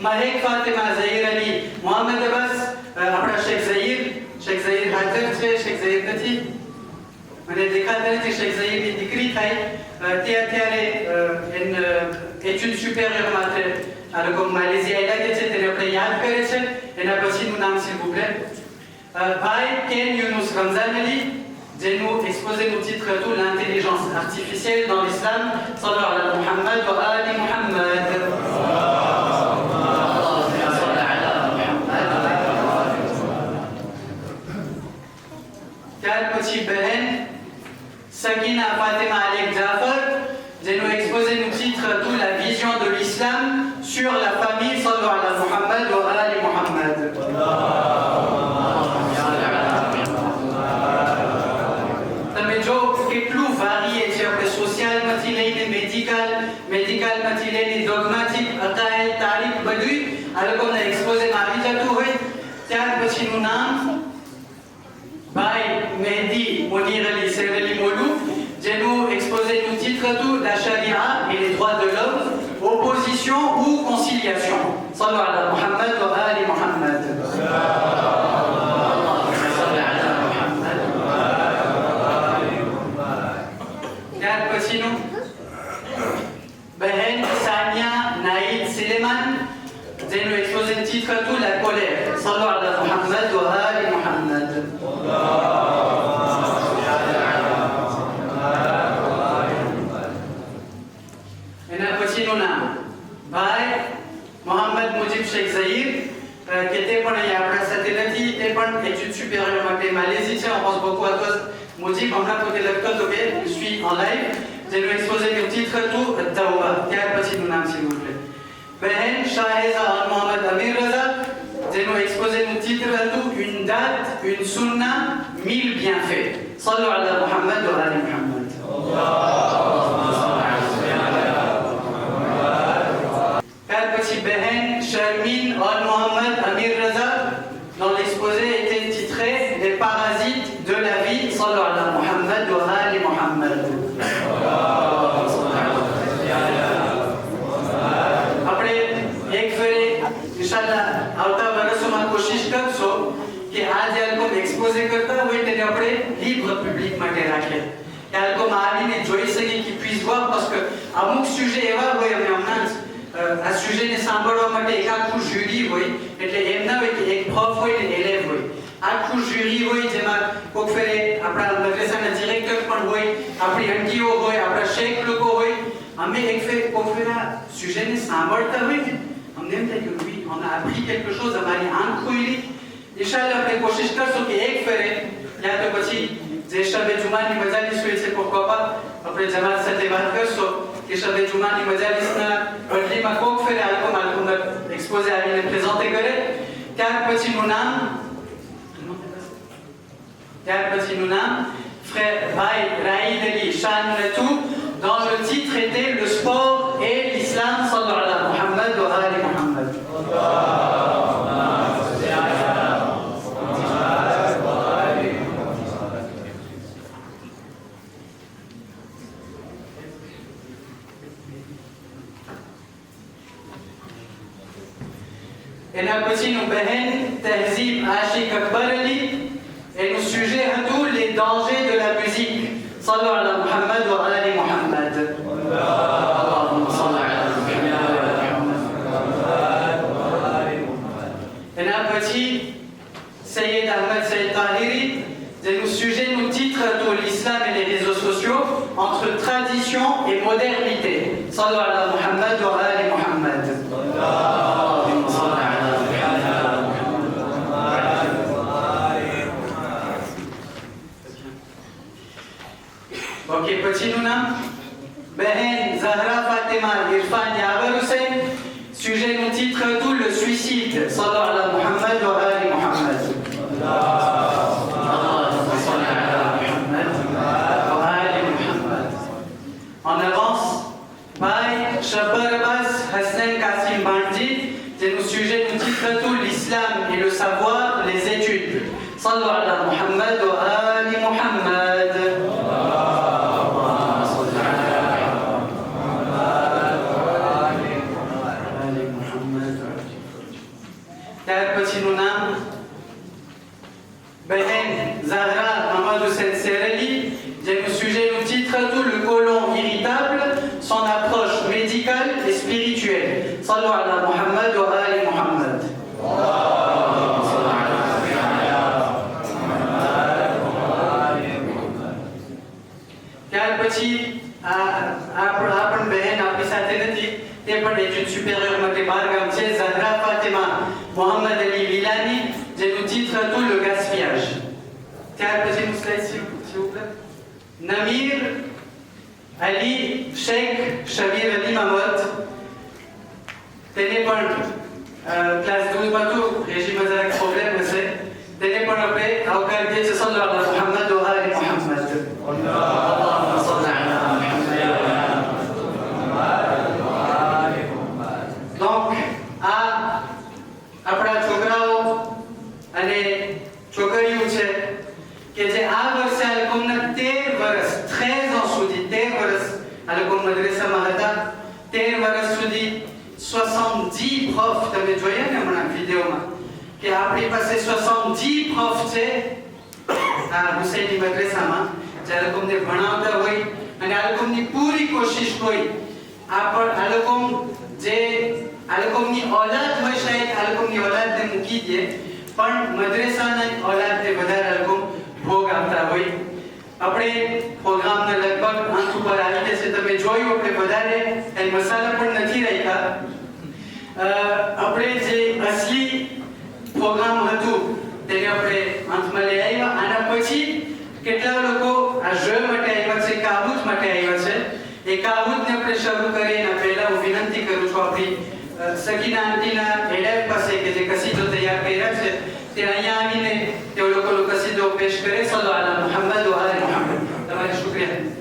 Mahek Fatima Zahir Ali, Mohamed Abbas, આપણા શેખ ઝહીર હાજર છે. શેખ ઝહીર નથી અને દેખાતા નથી. શેખ ઝહીરની દીકરી થાય તે અત્યારે એચ્યુડ સુપેરિયર માટે આ લોકો માલેશિયા લાગે છે તેને આપણે યાદ કરે છે. એના પછીનું નામ s'il vous plaît. ભાઈ કેન યુનુસ રમઝાન અલી જેનું એક્સપોઝેનું titre હતું l'intelligence artificielle dans l'islam. Sallu ala Muhammad wa ali Muhammad. Quelle petite baleine Sakina Fatima Alek medical માંથી લઈને ડોગ્માટિક અકાયદ તારીખ બધું આ લોકોના એક્સપોઝેમાં આવી જતું હોય ત્યાર પછીનું નામ ભાઈ મહેદી મોનીર અલી સેરલી મોડુ જેનું એક્સપોઝેનું titre હતું La Charia et les droits de l'homme opposition ou conciliation صلوا على محمد وآل محمد ત્યાર પછીનું બહેન સાનિયા નાઈદ સિલેમાન જેનું એક્સપોઝેનું titre હતું La colère صلوا على محمد وآل محمد એના પછીનું નામ ભાઈ મોહમ્મદ મુજીબ શેખ ઝહીર કે તે પણ અહીંયા આપણા સાથે નથી તે પણ études supérieures માટે Malaisie છે on pense beaucoup à toi Mujib હમણાં પોતે લખતો હતો કે je suis en live જેનું એક્સપોઝેનું titre હતું તૌબા ત્યાર પછીનું નામ s'il vous plaît બહેન શાહેઝા અલ મોહમ્મદ અમીર રઝા જેનું એક્સપોઝેનું titre હતું une date une sunna 1000 bienfaits صلوا على محمد وآل محمد ત્યાર પછી બહેન શર્મીન અલ મોહમ્મદ અમીર Raza dont l'exposé était titré Les parasites de la vie صلوا على محمد وآل محمد આપણે એક ફેરે ઇન્શાલ્લાહ આવતા વર્ષોમાં કોશિશ કરશો કે આ જે આલ્બમ એક્સપોઝે કરતા હોય તેને આપણે libre public માટે રાખીએ કે આલ્બમ આવીને જોઈ શકે કે puisse voir parce que અમુક sujet એવા હોય અમે હમણાં આ સુજેને સાંભળવા માટે એક આખું જ્યુરી હોય એટલે એમ ના હોય કે એક prof હોય ને élève હોય આખું જ્યુરી હોય જેમાં કોક ફેરે આપણા મદ્રસાના ડિરેક્ટર પણ હોય આપણી આંટીઓ હોય આપણા શેખ લોકો હોય અમે એક ફેર કોક ફેર આ સુજેને સાંભળતા હોય ને અમને એમ થાય કે oui on a appris quelque chose અમારી આંખ ખુલી ઇન્શાલ્લાહ આપણે કોશિશ કરશું કે એક ફેરે યા તો પછી જે શબે જુમાની મજાલિસ હોય છે pourquoi pas આપણે જમાત સાથે વાત કરશું કે શબે જુમાની મજાલિસના બદલીમાં કોક ફેરે આલ્બમ એક્સપોઝે આવીને પ્રેઝન્ટે કરે ત્યાર પછીનું નામ frère ભાઈ રાઈદ અલી શાન લતુ dont le titre était Le sport et l'islam صلوا على محمد وآل محمد એના પછીનું બહેન તહઝીબ આશિક અકબર અલી એનું sujet હતું Les dangers de la musique صلوا على محمد وآل محمد اللهم صل على محمد એના પછી સૈયદ અહમદ સૈયદ તાહિરી જેનું sujet nous titre હતું l'islam et les réseaux sociaux entre tradition et modernité صلوا على محمد وآل محمد اللهم صل على Ok, પછીનું નામ બહેન ઝહરા ફાતિમા ઇરફાન યાવર હુસૈન sujetનું titre હતું Le suicide صلوا على محمد وآل محمد اللهم صل على محمد وآل محمد En avance ભાઈ શબ્બર અબ્બાસ હસનૈન કાસિમ બાણજી જેનું sujetનું titre હતું L'islam et le savoir les études صلوا على محمد وآل محمد ત્યાર પછીનું નામ બહેન ઝહરા મહમદ હુસૈન સેરલી જેનું sujetનું titre હતું Le côlon irritable son approche médicale et spirituelle صلوا على محمد وآل محمد ત્યાર પછી આ પણ બહેન આપણી સાથે નથી તે પણ études supérieures માટે બહાર ગામ છે ઝહરા ફાતિમા મોહમ્મદ અલી વિલાની જેનું titre હતું Le gaspillage ત્યાર પછીનું સ્લાઇડ s'il vous plaît નમીર અલી શેખ શબીર અલી મામદ તેને પણ ક્લાસ 12 માં તો રેજીમાં જરાક પ્રોબ્લેમ હશે તેને પણ આપણે આવકાર દે છે صلوا على محمد وآل محمد اللهم صل على محمد હતા 13 વર્ષ સુધી 70 prof તમે જોયા ને હમણાં વિડિયોમાં કે આપણી પાસે 70 prof છે આ હુસૈની મદ્રેસામાં જે આ લોકોને ભણાવતા હોય અને આ લોકોની પૂરી કોશિશ હોય આ લોકો જે આ લોકોની औलाद હોય શાયદ આ લોકોની औलादને મૂકી દે પણ મદ્રેસાના औलादને વધારે લોકો ભોગ આપતા હોય આપણે પ્રોગ્રામના લગભગ અંત ઉપર આવી ગયા છે તમે જોયું આપણે વધારે કઈ મસાલા પણ નથી રાખ્યા આપણે જે અસલી પ્રોગ્રામ હતું તેને આપણે અંતમાં લઈ આવ્યા આના પછી કેટલા લોકો આ જય માટે આવ્યા છે કાબૂત માટે આવ્યા છે એ કાબૂતને આપણે શરૂ કરીએ એના પહેલા હું વિનંતી કરું છું આપણી સકીના આંટીના હેડર પાસે કે જે કસીદો તૈયાર કર્યા છે તે અહીંયા આવીને તેઓ લોકો કસીદો પેશ કરે સલ્લો અલા મુહમ્મદ વ આલે મુહમ્મદ તમારે શુક્રિયા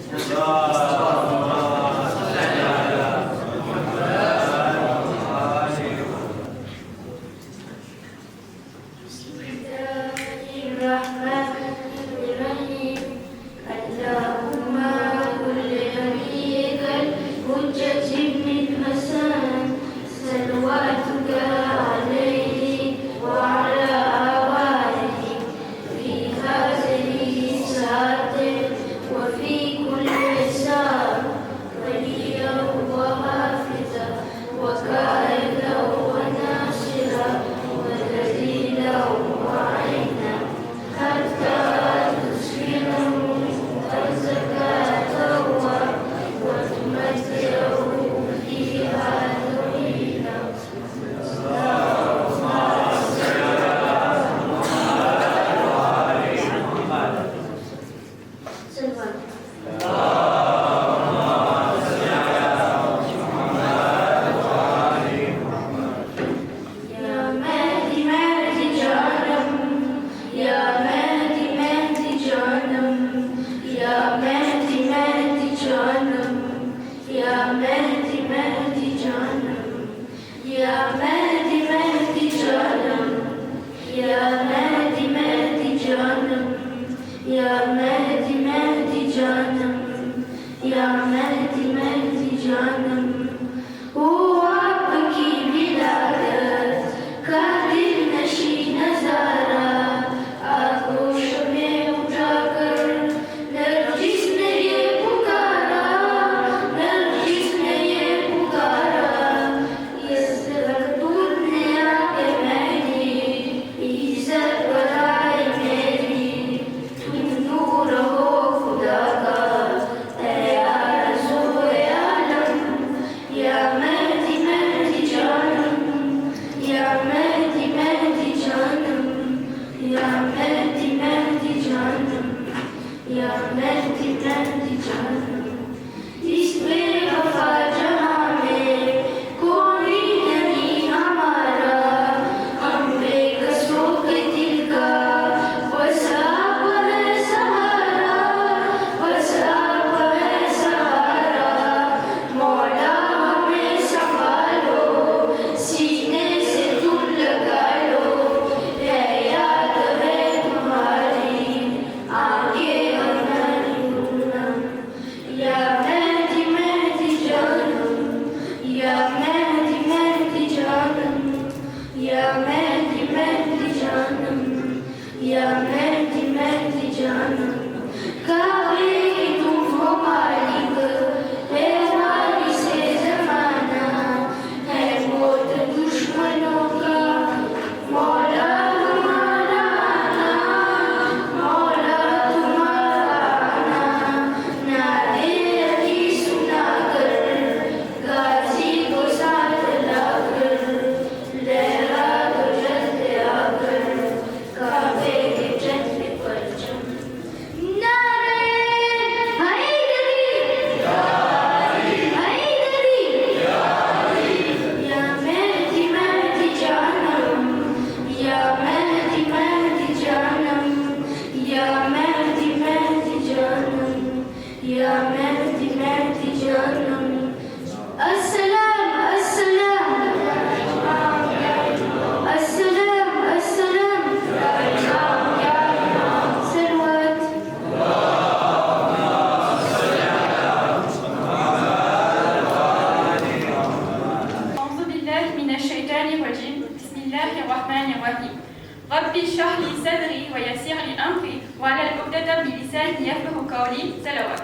ربي اشرح لي صدري ويسر لي أمري وعلى العقدة بلساني يفقه قولي صلوات.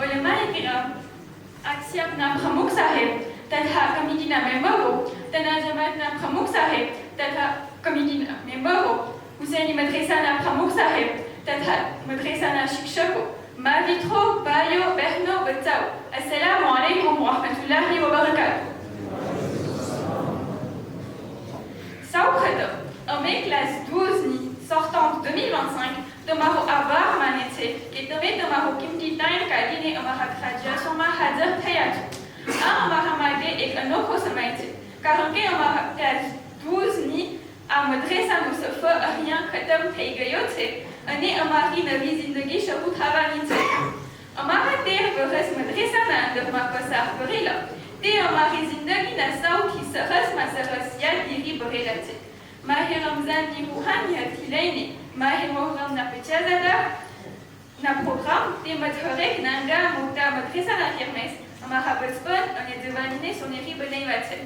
Ulama kiram aksiapna pramukh sahib तथा कमिटीना मेंबरो तना जमातना प्रमुख साहेब तथा कमिटीना मेंबरो हुसैनी मदरसाना प्रमुख साहेब तथा मदरसाना शिक्षकों मावित्रो बायो बहनों बच्चों अस्सलामु अलैकुम व रहमतुल्लाहि व बरकातुहू. Saukhata, અમે ક્લાસ 12 ની sortante 2025 તમારો આભાર માને છે કે તમે તમારો કિંમતી ટાઈમ કાઢીને અમારા ગ્રેજ્યુએશનમાં હાજર થયા છો. આ અમારા માટે એક અનોખો સમય છે કારણ કે અમારા ક્લાસ 12 ની આ મદ્રેસાનો સફર અહીંયા ખતમ થઈ ગયો છે અને અમારી નવી જિંદગી શરૂ થવાની છે. અમારા 13 વર્ષ મદ્રેસાના અંદરમાં પસાર કરેલા તે અમારી જિંદગીના સૌથી સરસમાં સરસ યાદગીરી ભરેલા છે. માહે રમઝાનની રૂહાનિયતથી લઈને માહે મોહરમના 50,000ના પ્રોગ્રામ તેમજ હરેક નાના મોટા મદ્રેસાના કેરમેસ અમારા બચપન અને જવાનીને સોનેરી બનાવ્યા છે.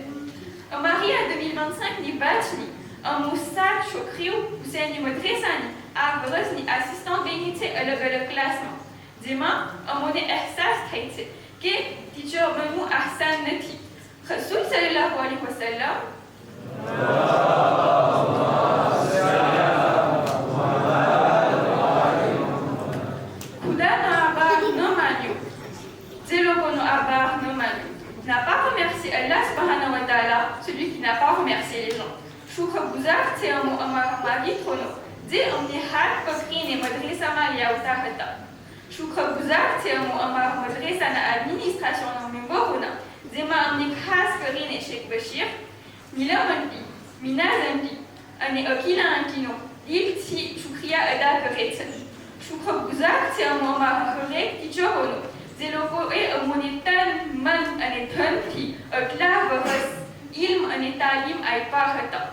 અમારી આ 2025ની બાચની અમુ 7 છોકરીઓ હુસૈની મદ્રેસાની આ વર્ષની આસિસ્ટન્ટ બની છે અલગ અલગ ક્લાસમાં, જેમાં અમોને અહેસાસ થાય છે કે ટીચર બનવું આસાન નથી. રસૂલ સલ્લલ્લાહુ અલૈહિ વસલ્લમ ખુદાનો આભાર ન માન્યો, જે લોકોનો આભાર ન માન્યો, n'a pas remercié Allah subhanahu wa ta'ala, celui qui n'a pas remercié les gens. શુક્રગુજાર છે અમારા માલિકોનો જે અમને હાથ પકડીને મદ્રેસામાં લાવતા હતા. શુક્રગુજાર છે અમારા મદ્રેસાના એડમિનિસ્ટ્રેશનના મેમ્બરોના જેમાં અમને ખાસ કરીને શેખ બશીર, નીલમ આંટી, મિનાઝ આંટી અને અકીલા આંટીનો દિલથી શુક્રિયા અદા કરે છે. શુક્રગુજાર છે અમારા હરેક ટીચરોનો જે લોકોએ અમને તન મન અને ધનથી આટલા વર્ષ ઇલ્મ અને તાલીમ આપ્યા હતા.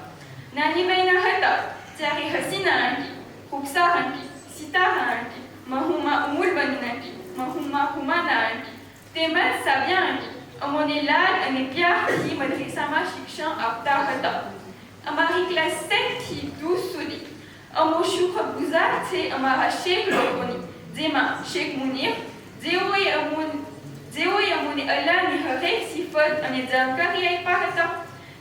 નાની બહેના હતા ત્યારે હસીના આંટી, ખુબસા આંટી, સિતારા આંટી, મહુમા ઉમુલ બની આંટી, મહુમા હુમાના આંટી તેમજ સાબિયા આંટી અમોને લાડ અને પ્યારથી મદ્રેસામાં शिक्षण આપતા હતા. અમારી ક્લાસ 7 થી 12 સુધી અમો શુક્રગુજાર છે અમારા શેખ લોકોની જેમાં શેખ મુનીર જેઓએ અમોને અલ્લાહની હરેક સિફત અને જાણકારી આપ્યા હતા.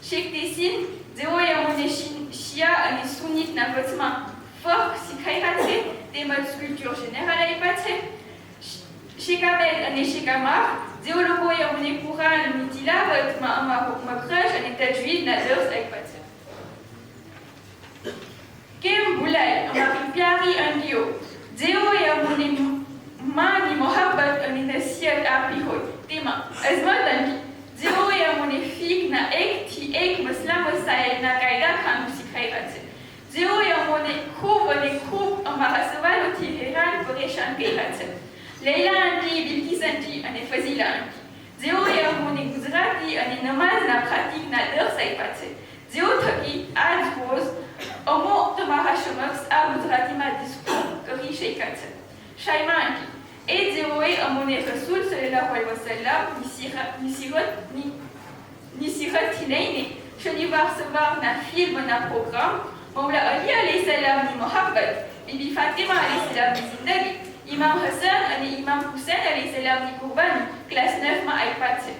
શેખ તેસીન જેઓએ અમોને શિયા અને સુન્નીના વચમાં ફર્ક શીખવ્યા છે તેમજ સ્કલ્પ્ચર જનરલ આપ્યા છે. શેખ આબેદ અને શેખ અમાર જેઓ લોકોએ અમને કુરાનની તિલાવતમાં અમારો મખરજ અને તજવીદના દર્સ આપ્યા છે. કેમ ભૂલાય અમારી પ્યારી આંટીઓ જેઓએ અમને માની મોહબ્બત અને નસીહત આપી હોય, તેમાં અઝમત આંટી જેઓએ અમને ફિકના એકથી એક મસલા મસાઇલના કાયદા કાનૂન શીખવ્યા છે, જેઓએ અમને ખૂબ અને ખૂબ અમારા સવાલોથી હેરાન પરેશાન કર્યા છે. લૈલા આંટી, બિલકિસ આંટી અને ફઝીલા આંટી જેઓએ અમને ગુજરાતી અને નમાઝના ખાતીરના દર્સ આપ્યા છે, જેઓ થકી આજ રોજ અમો તમારા સમક્ષ આ ગુજરાતીમાં ડિસ્કોર કરી શક્યા છે. શાઇમા આંટી એ જેઓએ અમોને રસૂલ સલ્લલ્લાહુ અલૈહિ વસલ્લમની સિરતથી લઈને શનિવાર સવારના ફિલ્મના પ્રોગ્રામ, મૌલા અલી અલૈહિ સલામની મોહબ્બત, બીબી ફાતિમા અલૈહિ સલામની જિંદગી, ઇમામ હસન અને ઇમામ હુસૈન અલૈહિ સલામની કુરબાની ક્લાસ 9માં આપ્યા છે.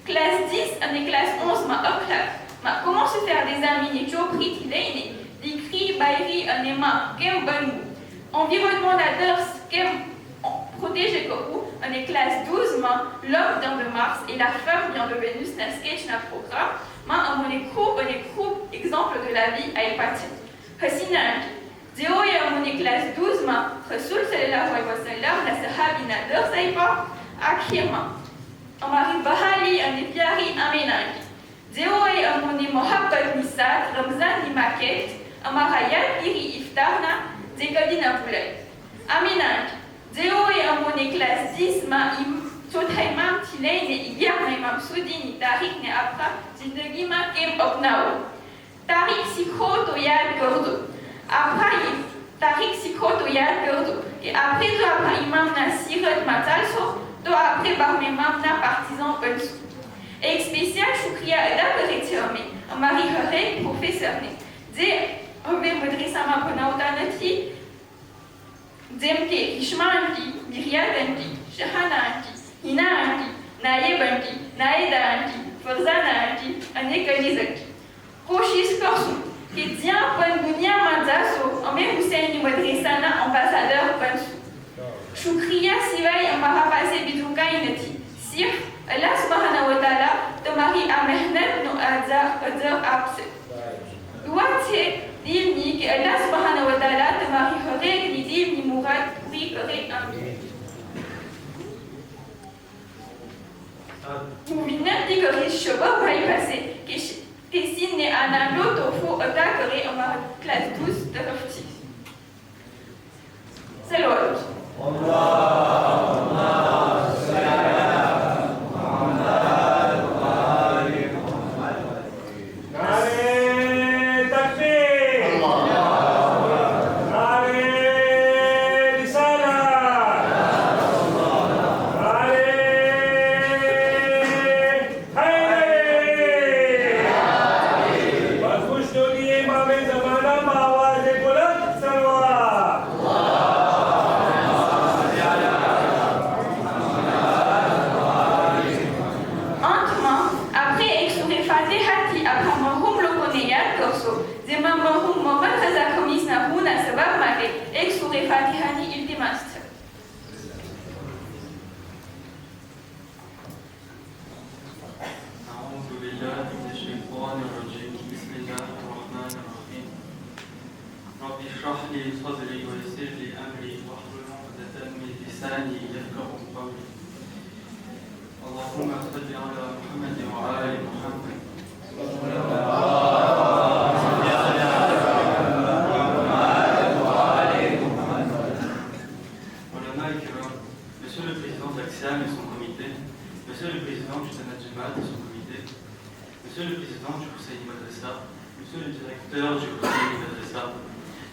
ક્લાસ 10 અને ક્લાસ 11માં અખલાકમાં comment se faire des amis ની ચોપડીથી લઈને દીકરી, બાયરી અને માં કેમ બનવું, environnementના દર્સ કેમ protéger Corou, અને ક્લાસ 12માં l'homme dans le Mars et la femme dans le Vénus ના sketchના પ્રોગ્રામમાં અમને ખૂબ અને ખૂબ exemple de la vie આપ્યા છે. હસીના આંટી જેઓએ અમને ક્લાસ 12માં રસૂલ સલ્લલ્લાહુ અલૈહિ વસલ્લમના સહાબીના દર્સ આપ્યા. આખિરમાં અમારી બહાલી અને પ્યારી આમીના આંટી જેઓએ અમને મોહબ્બતની સાથ રમઝાનની માર્કેટ અમારા યાદગીરી ઇફતારના જે કદી ન ભૂલાય. આમીના આંટી જેઓએ અમોને ક્લાસ 10માં ચોથા ઇમામથી લઈને 11મા ઇમામ સુધીની તારીખને આપતા જિંદગીમાં કેમ અપનાવો. તારીખ શીખો તો યાદ કરજો. આપણા તારીખ શીખો તો યાદ કરજો કે આપણે જો આપણા ઇમામના સિરતમાં ચાલશો તો આપણે બારમા ઇમામના પાર્ટિઝન બનશું. एक स्पेशल शुक्रिया अदा करे છે અમે અમારી હરેક પ્રોફેસરને જે હવે મદ્રેસામાં ભણાવતા નથી જેમ કે હિશ્મા આંટી, મિરિયાદ આંટી, શહાના આંટી, હિના આંટી, નાયેબ આંટી, નાયેદા આંટી, ફરઝાના આંટી અને કનીઝ આંટી. કોશિશ કરશું કે જ્યાં પણ દુનિયામાં જાશો અમે હુસૈની મદ્રેસાના એમ્બેસેડર બનશું. શુક્રિયા સિવાય અમારા પાસે બીજું કાંઈ નથી. સિર્ફ અલ્લાહ સુબ્હાનહુ વ તઆલા તમારી આ મહેનતનો અજર આપશે. દુઆ છે દિલની કે અલ્લાહ સુબ્હાનહુ વ તઆલા તમારી હરેકની દિલની મુરાદ પૂરી કરે. આમીન. હું વિનંતી કરીશ શોભાભાઈ પાસે કે સિનને આ નાનો તોહફો અદા કરે અમારા ક્લાસ 12 તરફથી. સલાવત.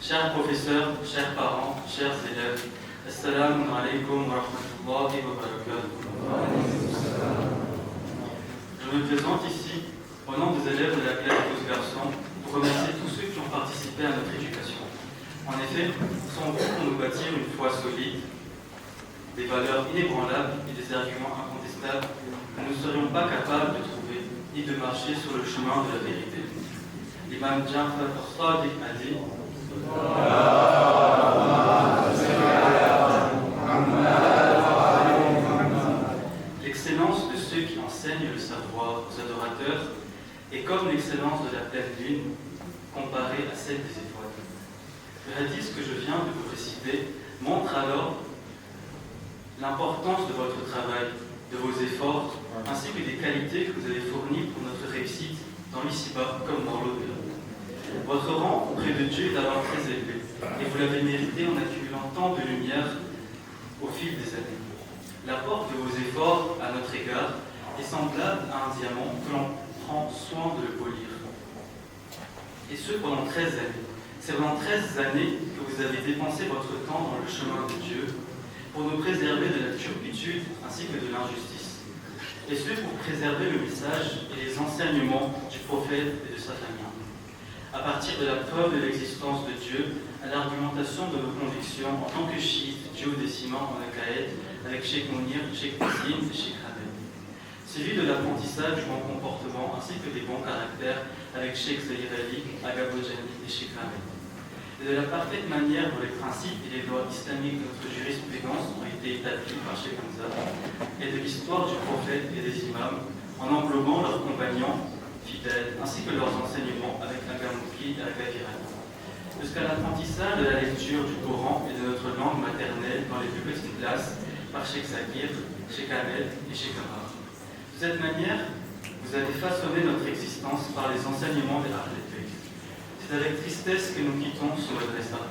Chers professeurs, chers parents, chers élèves, Assalamu alaikum wa rahmatullahi wa barakatuh. Je me présente ici au nom des élèves de la classe 12 garçons pour remercier tous ceux qui ont participé à notre éducation. En effet, sans vous pour nous bâtir une foi solide, des valeurs inébranlables et des arguments incontestables, nous ne serions pas capables de trouver ni de marcher sur le chemin de la vérité. L'imam Ja'far al-Sadiq a dit l'excellence de ceux qui enseignent le savoir aux adorateurs est comme l'excellence de la pleine lune comparée à celle des étoiles. Le hadith que je viens de vous réciter montre alors l'importance de votre travail, de vos efforts, ainsi que des qualités que vous avez fournies pour notre réussite dans l'ici-bas comme dans l'au-delà. Votre rang auprès de Dieu est alors très élevé, et vous l'avez mérité en accumulant tant de lumière au fil des années. L'apport de vos efforts à notre égard est semblable à un diamant que l'on prend soin de le polir. Et ce pendant 13 années. C'est pendant 13 années que vous avez dépensé votre temps dans le chemin de Dieu pour nous préserver de la turpitude ainsi que de l'injustice. Et ce pour préserver le message et les enseignements du prophète et de sa famille. À partir de la preuve de l'existence de Dieu, à l'argumentation de nos convictions en tant que chiites duodécimants en Aqaïd, avec Cheikh Mounir, Cheikh Tazim et Cheikh Hamel. Suivi de l'apprentissage du bon comportement ainsi que des bons caractères avec Cheikh Zahir Ali, Agabojani et Cheikh Hamel. Et de la parfaite manière dont les principes et les lois islamiques de notre jurisprudence ont été établis par Cheikh Hamza, et de l'histoire du prophète et des imams, en englobant leurs compagnons fidèles, ainsi que leurs enseignements avec Agamouki et Agavirani. Jusqu'à l'apprentissage de la lecture du Coran et de notre langue maternelle dans les plus petites classes par Cheikh Zakir, Cheikh Hamel et Cheikh Amar. De cette manière, vous avez façonné notre existence par les enseignements des Ahl al-Bayt. C'est avec tristesse que nous quittons ce madrasa.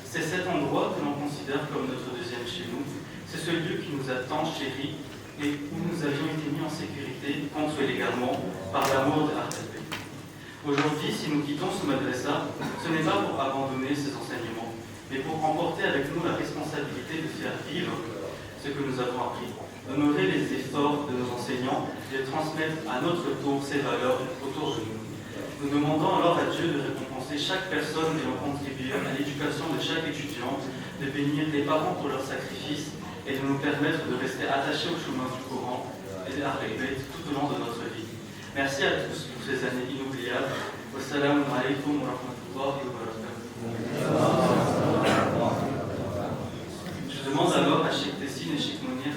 C'est cet endroit que l'on considère comme notre deuxième chez nous. C'est ce lieu qui nous a tant chéris et où nous avions été mis en sécurité contre l'égarement par l'amour de Ahl al-Bayt. Aujourd'hui, si nous quittons ce madrasa, ce n'est pas pour abandonner ces enseignements, mais pour emporter avec nous la responsabilité de faire vivre ce que nous avons appris, honorer les efforts de nos enseignants et transmettre à notre tour ces valeurs autour de nous. Nous demandons alors à Dieu de récompenser chaque personne ayant contribué à l'éducation de chaque étudiant, de bénir les parents pour leur sacrifice et de nous permettre de rester attachés au chemin du Coran et à répéter tout au long de notre vie. Merci à tous pour ces années inoubliables. Wassalamu alaikum wa rahmatullahi wa barakatuh. Je demande alors à Cheikh Tessine et Cheikh Mounir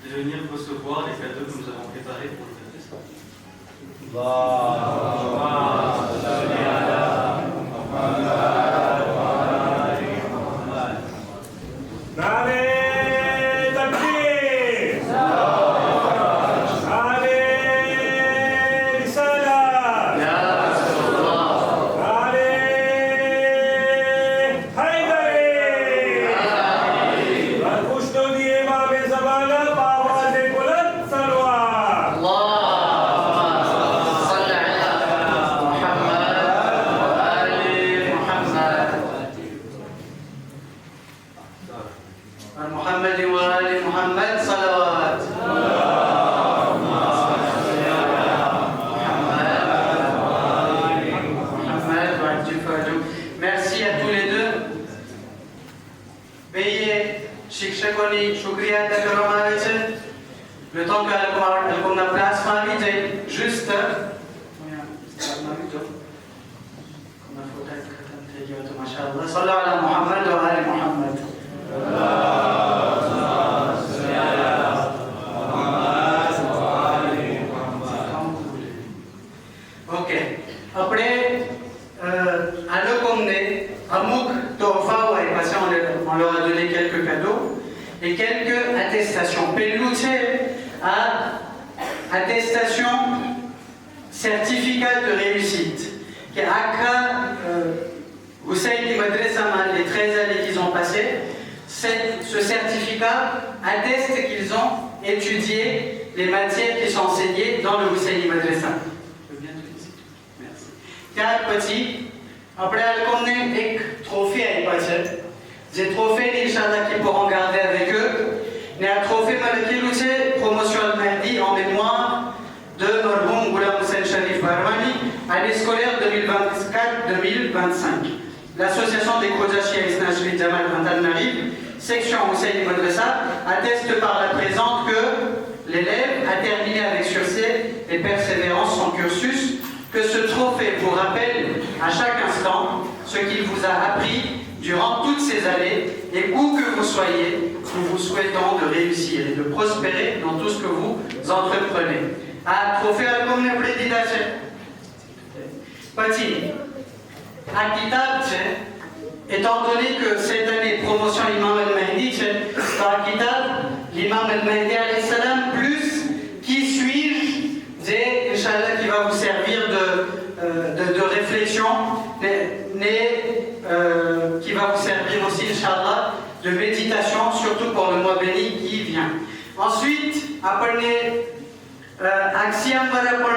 de venir recevoir les cadeaux que nous avons préparés pour le maîtresse. Le temps qu'on a place, juste صلوا على محمد وآل محمد. Ok. Après, à l'Ocomné, à Mouk, Tofa, on leur a donné quelques cadeaux et quelques attestations. Pelouche à attestation, certificat de réussite. Qui Accra, Husseini Madrasa, les 13 années qu'ils ont passées, ce certificat atteste qu'ils ont étudié les matières qui sont enseignées dans le Husseini Madrasa. Je veux bien te laisser. Merci. Car petit, après on a un trophée à Ipache. Des trophées, Inch'Allah, qu'ils pourront garder avec eux. Il y a un trophée Malakilouche, promotion al-Mahdi en mémoire de Marboum Ghulam Hussein Sharif Barmani, année scolaire 2024-2025. L'association des Khojachi Isnashri Jamal Antanarib, section Husseini Madrasa, atteste par la présente que l'élève a terminé avec succès et persévérance son cursus, que ce trophée vous rappelle à chaque instant ce qu'il vous a appris durant toutes ces années, et où que vous soyez, nous vous souhaitons de réussir et de prospérer dans tout ce que vous entreprenez. À trophée à la commune prédidache. Petit. À Kitab, étant donné que cette année, promotion l'imam al-Mahdi, par Kitab, l'imam al-Mahdi alayhi salam, plus qui suis-je, Inch'Allah, qui va vous servir de réflexion, qui va vous servir aussi, Inch'Allah, de méditation, surtout pour le mois béni qui vient. Ensuite, après axiom para pon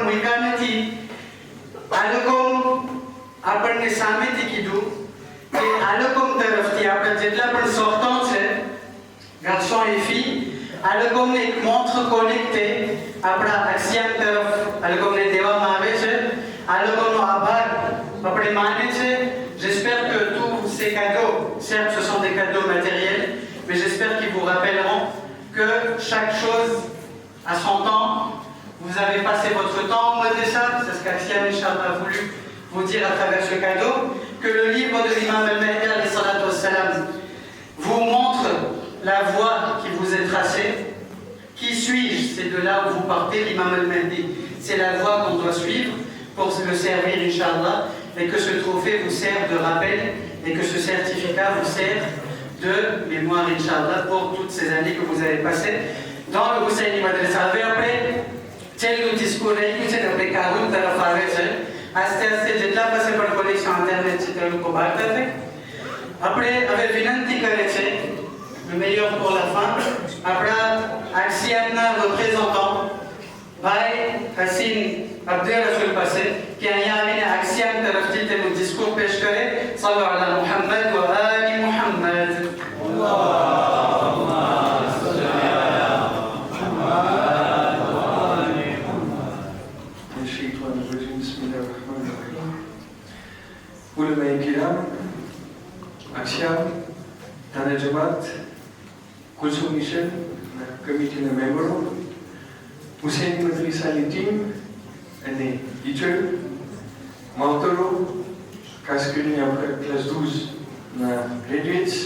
muikanati, alagom après samedi qui dou, et alagom terafti après jetla pour sortant garçons et filles, alagom une montre connectée après axiom teraf, alagom ne deva mavese, alagom abar après manage. J'espère que tous ces cadeaux, certes ce sont des cadeaux matériels, mais j'espère qu'ils vous rappelleront que chaque chose a son temps. Vous avez passé votre temps en mode de ça, c'est ce qu'Axiam Inch'Allah a voulu vous dire à travers ce cadeau, que le livre de l'imam al-Mahdi alayhi salatu wassalam vous montre la voie qui vous est tracée. Qui suis-je? C'est de là où vous partez, l'imam al-Mahdi. C'est la voie qu'on doit suivre pour le servir, Inch'Allah, et que ce trophée vous sert de rappel et que ce certificat vous sert de mémoire, Inch'Allah, pour toutes ces années que vous avez passées dans le Husseini Madrasa. Après, tel nous discours, après Karoun, aste jetla passé par connexion internet, c'était le combat. Après, avec Vinanti Kareche, le meilleur pour la fin. Après, Axiamna représentant, Bhai Hassin Abdel Rasoul passé, qui a yamine Axiam Tarafti de mon discours pêche करे, Sallu ala Muhammad wa ali Muhammad. Tana Jamaat, Kulsum Michel, committee member, Hussein Madrasa Litim, année teacher, Mautoro, Kaskuni après classe 12, na graduates,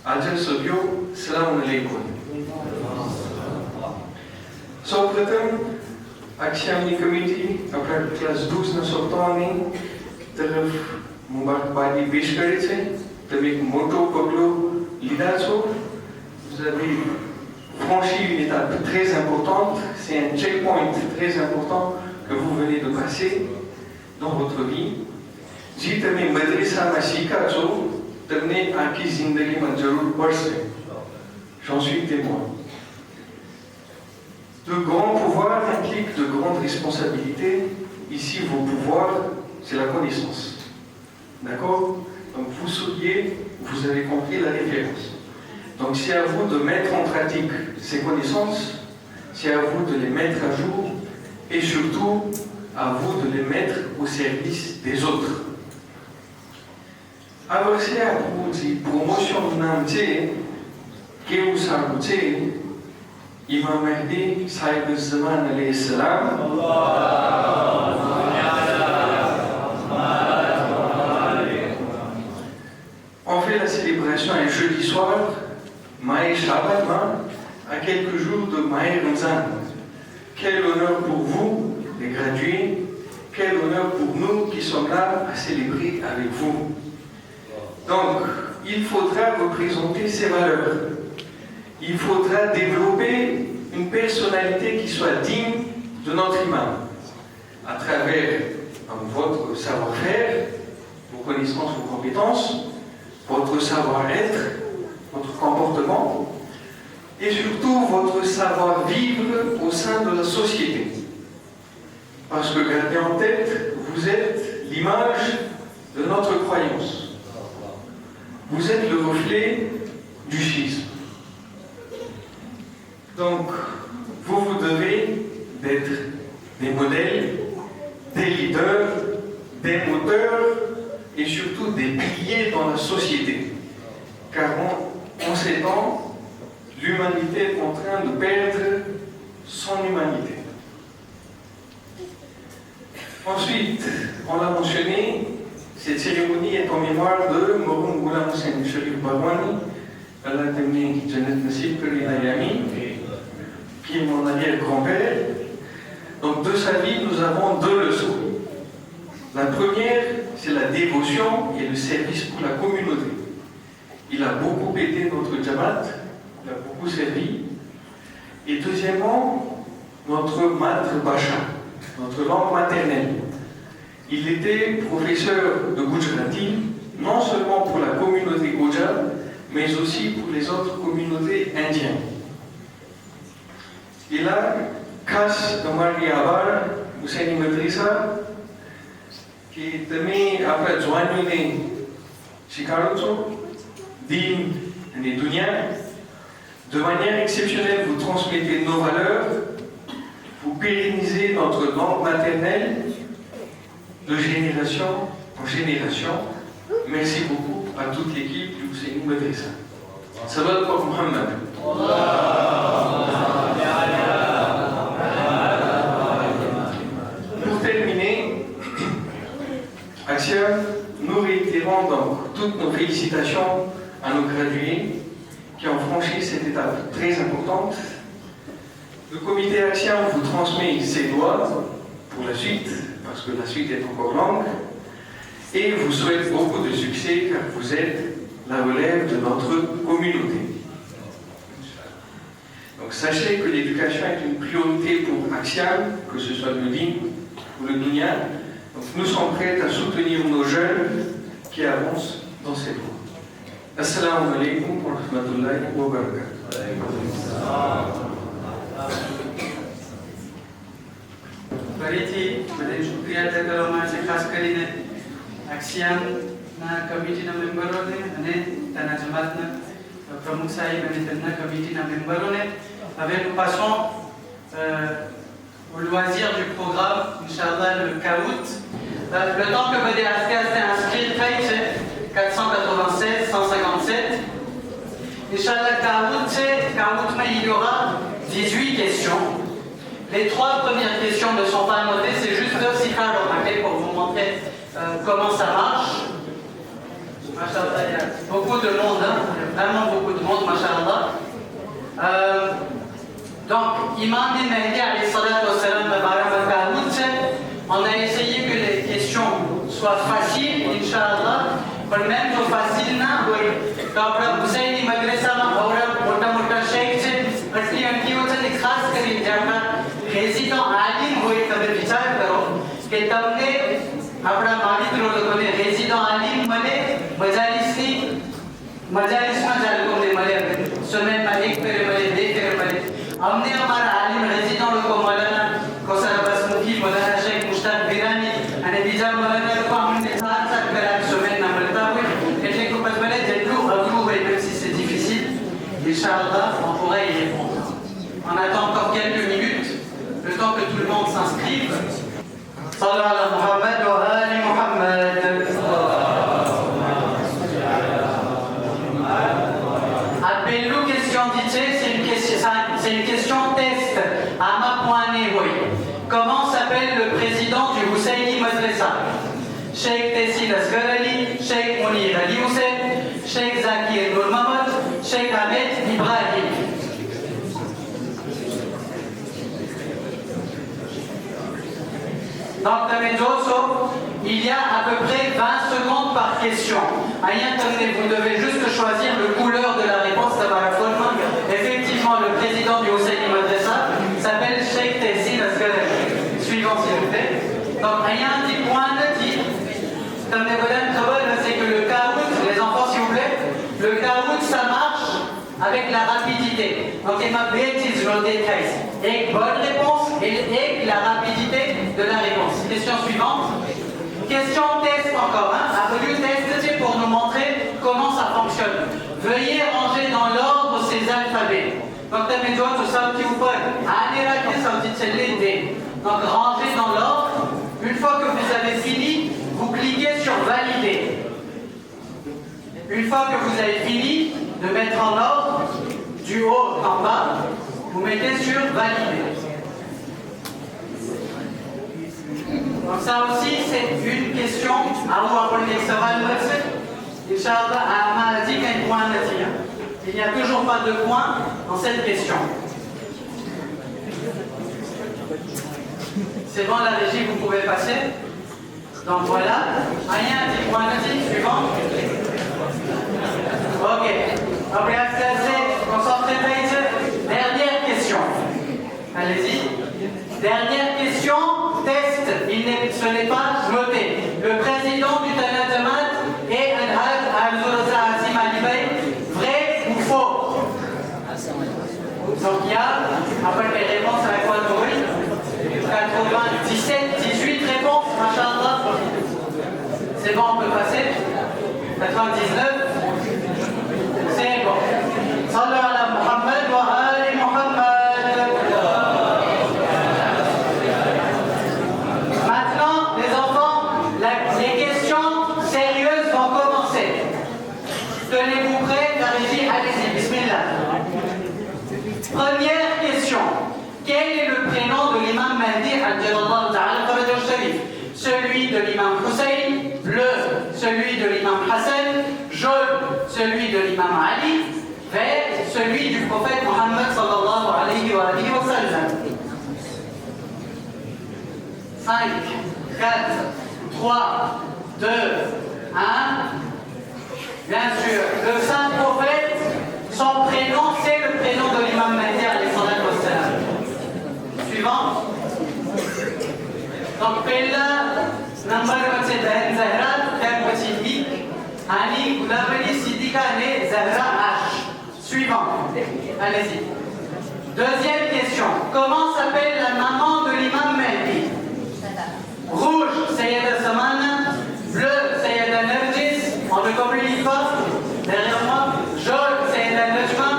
Ajal Sobio, Salam alaikum. So pratham, Akshamni committee, après classe 12 na sortani, terf मुबारकबादी पेश करे छे તમે એક મોટો પગલું લીધા છો. Vous avez franchi une étape très importante, c'est un checkpoint très important que vous venez de passer dans votre vie. जी તમે મદ્રેસામાં શીખા છો, તમને આખી જિંદગીમાં જરૂર પડશે. J'en suis témoin. De grands pouvoirs impliquent de grandes responsabilités. Ici, vos pouvoirs, c'est la connaissance. D'accord? Donc vous souliez, vous avez compris la référence. Donc c'est à vous de mettre en pratique ces connaissances, c'est à vous de les mettre à jour et surtout à vous de les mettre au service des autres. Alors c'est à vous de promotion d'amitié que vous saluez Imam Mahdi Saïd al-Zaman alayhi salam. On fait la célébration un jeudi soir, Maï Shabbat, à quelques jours de Maï Ramzan. Quel honneur pour vous, les gradués, quel honneur pour nous qui sommes là à célébrer avec vous. Donc, il faudra représenter ces valeurs. Il faudra développer une personnalité qui soit digne de notre imam, à travers votre savoir-faire, vos connaissances, vos compétences, votre savoir-être, votre comportement et surtout votre savoir-vivre au sein de la société. Parce que gardez en tête, vous êtes l'image de notre croyance. Vous êtes le reflet du schisme. Donc, vous devez être des modèles, des leaders, des moteurs et surtout des piliers dans la société. Car en ces temps, l'humanité est en train de perdre son humanité. Ensuite, on l'a mentionné, cette cérémonie est en mémoire de Mouroum Ghulam Hussein Sharif Barwani, Allah Temni Janet Nasib Karinayami, qui est mon arrière-grand-père. Donc de sa vie, nous avons deux leçons. La première, c'est la dévotion et le service pour la communauté. Il a beaucoup aidé notre Jamaat, il a beaucoup servi. Et deuxièmement, notre Madre Bacha, notre langue maternelle. Il était professeur de Gujarati, non seulement pour la communauté Gujar, mais aussi pour les autres communautés indiennes. Et là, Kas Damari Abar, Hussein Madrasa, कि तमी आपका जवानी ने शिकारो छो दिन et dunya. De manière exceptionnelle, vous transmettez nos valeurs, vous pérennisez notre langue maternelle de génération en génération. Merci beaucoup à toute l'équipe du Hussein Madrasa. Salat pour Muhammad. Pour terminer, Action, nous réitérons donc toutes nos félicitations à nos gradués qui ont franchi cette étape très importante. Le comité Action vous transmet ses doigts pour la suite, parce que la suite est encore longue, et vous souhaite beaucoup de succès car vous êtes la relève de notre communauté. Donc sachez que l'éducation est une priorité pour Action, que ce soit le din ou le dunya. Donc nous sommes prêts à soutenir nos jeunes qui avancent dans cette voie. Assalamu alaikum wa rahmatullahi wa barakatuh. ફરીથી મને શુક્રિયા અદા કરવામાં આવે છે, ખાસ કરીને આક્ષિયાના કમિટીના મેમ્બરોને અને તેના જમાતના પ્રમુખ સાહેબ અને તેમના કમિટીના મેમ્બરોને. હવે nous passons au loisir du programme, Inch'Allah, le Kahout. Le temps que Badi Aska s'est inscrit, 496 150 Inch'Allah, Kaout, mais il y aura 18 questions. Les 3 premières questions ne sont pas notées, c'est juste pour vous montrer comment ça marche. Masha'Allah, il y a beaucoup de monde, hein? Vraiment beaucoup de monde, Masha'Allah. Donc, Imam bin Mahdi alayhi salatu wa salam, on a essayé que les questions soient faciles, Inch'Allah. पर मैं तो फासिल ना हुई तो अपना हुसैनी मदरसा में और मोटा मोटा शेख से अटली अंटी होता है खास करी जाना ऐसी तो आलिम हुई तब विचार करो कि तबने अपना मालिक लोगों ने ऐसी तो आलिम मले मजालिस में जाल को ने मले सुने में एक पेरे मले दे पेरे मले हमने हमारा आलिम रेजिडेंट को मौलाना कोसर बस मुखी मौलाना शेख मुश्ताक बिरानी અને બીજા મૌલાના લોકો અમને સાથ કરા સુમે ના મળતા હોય એટલે કે પછી મને જેટલું અઘરું હોય même si c'est difficile Inch'Allah on pourra y répondre. On attend encore quelques minutes le temps que tout le monde s'inscrive. Sallu ala Muhammad wa ali Muhammad. Appelez-nous question dite, c'est une question test. Ama poane hoy. Comment s'appelle le président du Husseini Madrasa? Sheikh Tessil Asgarali, Sheikh Mounir Ali Hussein, Sheikh Zakir Nur Mahmoud, Sheikh Ahmed Ibrahim. Donc, il y a à peu près 20 secondes par question. Vous devez juste choisir le couleur de la réponse. Effectivement, le président du Husseini Madrasa s'appelle Sheikh Tessil Asgarali. Suivant, s'il vous plaît. Donc, il y a un petit point de dire. C'est que le Kaout, les enfants, s'il vous plaît, le Kaout, ça marche avec la rapidité. Donc, il m'a bêtise, je l'ai dit. Et bonne réponse et la rapidité de la réponse. Question suivante. Question test encore. Après le test, c'est pour nous montrer comment ça fonctionne. Veuillez ranger dans l'ordre ces alphabets. Donc, tout ça, petit ou pas. Donc, rangez dans l'ordre. Une fois que vous avez fini, vous cliquez sur valider. Une fois que vous avez fini de mettre en ordre, du haut en bas, vous mettez sur valider. Donc ça aussi, c'est une question. Il n'y a toujours pas de point dans cette question. C'est bon la régie, vous pouvez passer. Donc voilà. Rien, petit point suivant. Ok. Concentrez-vous. Dernière question. Allez-y. Dernière question. Test. Ce n'est pas noté. Le président du Tanatamat est Al-Haj Al-Zuraza Asim Alibay. Vrai ou faux? Donc il y a, après les réponses à la quoi 97, 18 réponses, Masha'Allah. C'est bon, on peut passer. 99. C'est bon. Sallu ala Muhammad wa ali Muhammad. Maintenant, les enfants, les questions sérieuses vont commencer. Tenez-vous prêts, la régie, allez-y, bismillah. Première question. Quel est le prénom de l'imam Mahdi celui de l'imam Hussein, bleu, celui de l'imam Hassan, jaune, celui de l'imam Ali, vert, celui du prophète Mohammed sallallahu alayhi wa sallam. 5, 4, 3, 2, 1. Bien sûr, le saint prophète, son prénom, c'est le prénom de l'imam Mahdi alayhi salatu wa sallam. Suivant. Donc, Pella, number 1 c'est Ben Zahra, thème Siddiq, Ali, Goulabali, Siddiqa, et Zahra H. Suivant. Allez-y. Deuxième question. Comment s'appelle la maman de l'imam Mahdi? Rouge, Sayyida Samana. Bleu, Sayyida Nerjis. On ne communique pas. Derrière moi. Jaune, Sayyida Najma.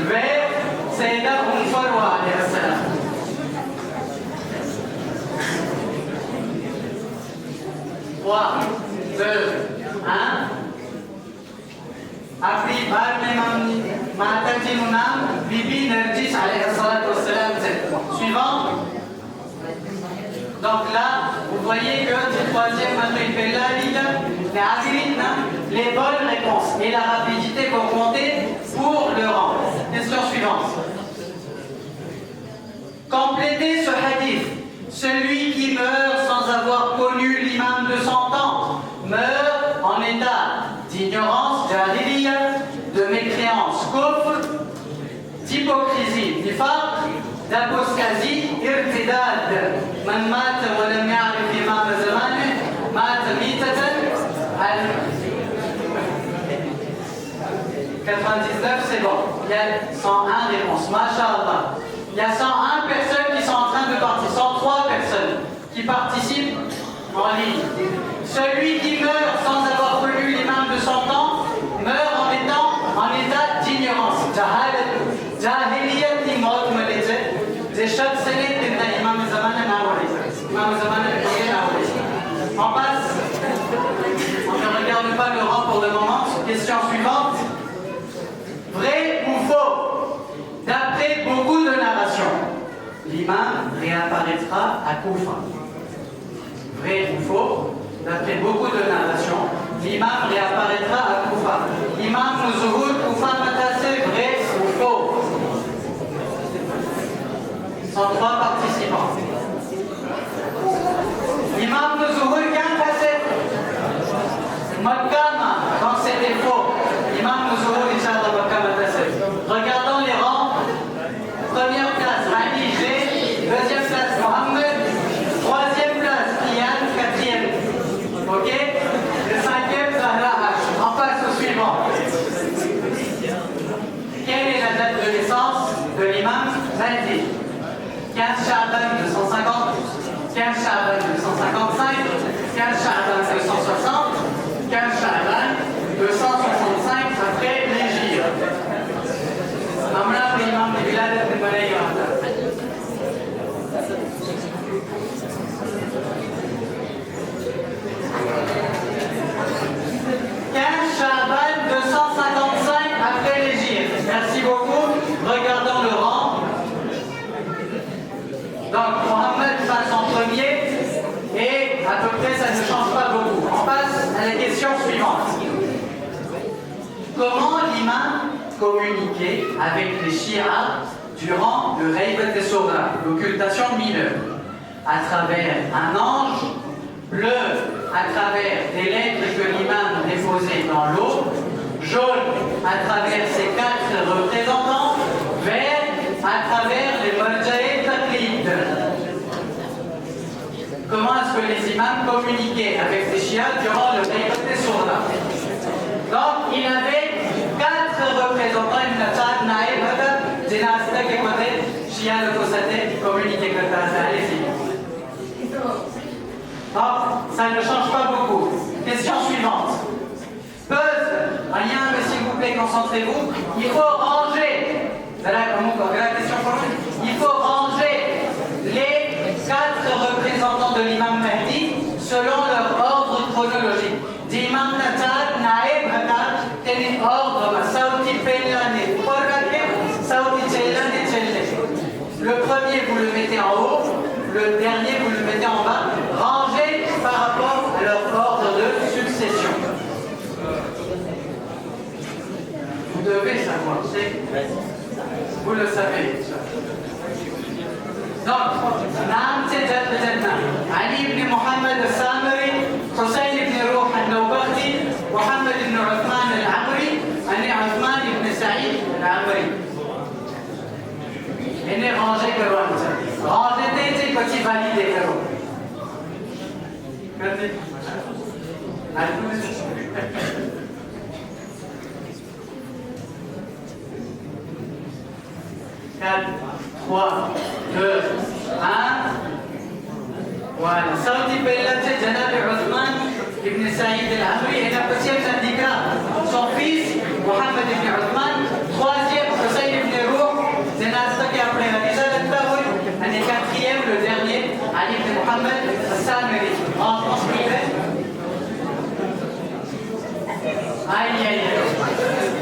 Vert, Sayyida Farwa. 3, 2, 1. Après, Bibi Nerjis alayhi salatu wassalam. Suivant. Donc là, vous voyez que le troisième les bonnes réponses et la rapidité vont compter pour le rang. Question suivante. Complétez ce hadith. Celui qui meurt sans avoir connu l'imam de 100 ans meurt en état d'ignorance, de mécréance, kufr, d'hypocrisie, d'apostasie, irtidad. Man mat wa lam ya'rif imam zamanih, mat mitatan. 99, c'est bon. Il y a 101 réponses. Masha'Allah. Il y a 101 personnes qui sont en train de participer. 103 personnes qui participent en ligne. Celui qui meurt sans avoir connu l'imam de 100 ans meurt en état d'ignorance. Jahiliyat imot malete. Zeshad senet dinna imam zamana nawali. Imam zamana nawali. On passe. On ne regarde pas le rang pour le moment. Question suivante. Vrai ou faux? D'après beaucoup de narrations, l'imam réapparaîtra à Koufa. Vrai ou faux? D'après beaucoup de narrations, l'imam réapparaîtra à Koufa. Imam Zuhur Koufa Matassé, vrai ou faux? 103 participants. Imam Zuhur Kantase, Makkama, quand c'était faux. Imam Zuhur Inch'Allah Makkama Matassé. Regardons les rangs. Première place, Ali G. Deuxième place, Mohamed. Troisième place, Kian. Quatrième. Ok? Le cinquième, Zahra H. On passe au suivant. Quelle est la date de naissance de l'imam Mahdi? 15 Sha'ban 250, 15 Sha'ban 255, 15 Sha'ban 260, 15 Sha'ban 265 après l'Hégire. Amra l'imam de Bilal ibn Malayya. 15 Sha'ban 255 après l'Hégire. Merci beaucoup. Regardons le rang. Donc Mohamed passe en premier et à peu près ça ne change pas beaucoup. On passe à la question suivante. Comment l'imam communiquait avec les Shias durant le Ghaibat al-Soghra, l'occultation mineure? À travers un ange bleu, à travers des lettres que l'imam déposait dans l'eau, jaune à travers ses 4 représentants, vert à travers les Marjaï Taqlid. Comment est-ce que les imams communiquaient avec les Shias durant le Ghaibat al-Soghra? Donc, il avait 4 représentants, Ibn Sa'd, Naïb, Hadab, Dynastie, qui écoutait, Shia, le Kossate, qui communiquait avec ça. Allez-y. Donc, ça ne change pas beaucoup. Question suivante. Peuvent, rien, mais s'il vous plaît, concentrez-vous, il faut ranger. La question pour vous. Il faut ranger les 4 représentants de l'imam Mahdi selon leur ordre chronologique. D'imam Natal, Naïb, Hadad, tenez ordre, Saouti Pellane, Saouti Tchellane, Tchellane. Le premier, vous le mettez en haut, le dernier, vous le mettez en bas, rangés par rapport à leur ordre de succession. Vous devez savoir, vous le savez. Donc, Naam Tejad Bejadna, Ali ibn Muhammad al-Samiri, Hussein ibn Ruh al-Nawbakhti, Muhammad ibn Uthman al-Amri, Ani Uthman ibn Sa'id al-Amri. Il est rangé que l'on rangé t'es petit validé que l'on. Merci. 4, 3, 2, 1. Voilà. Saudi Bellati Janab Uthman ibn Sa'id al-Amri et la deuxième syndicat. Son fils, Mohamed ibn Uthman. Troisième, Hussein ibn Ruh. Dynastie qui après la Rizal al-Tahoui. Et quatrième, le dernier, Ali ibn Muhammad al-Samiri. En France, aïe aïe aïe.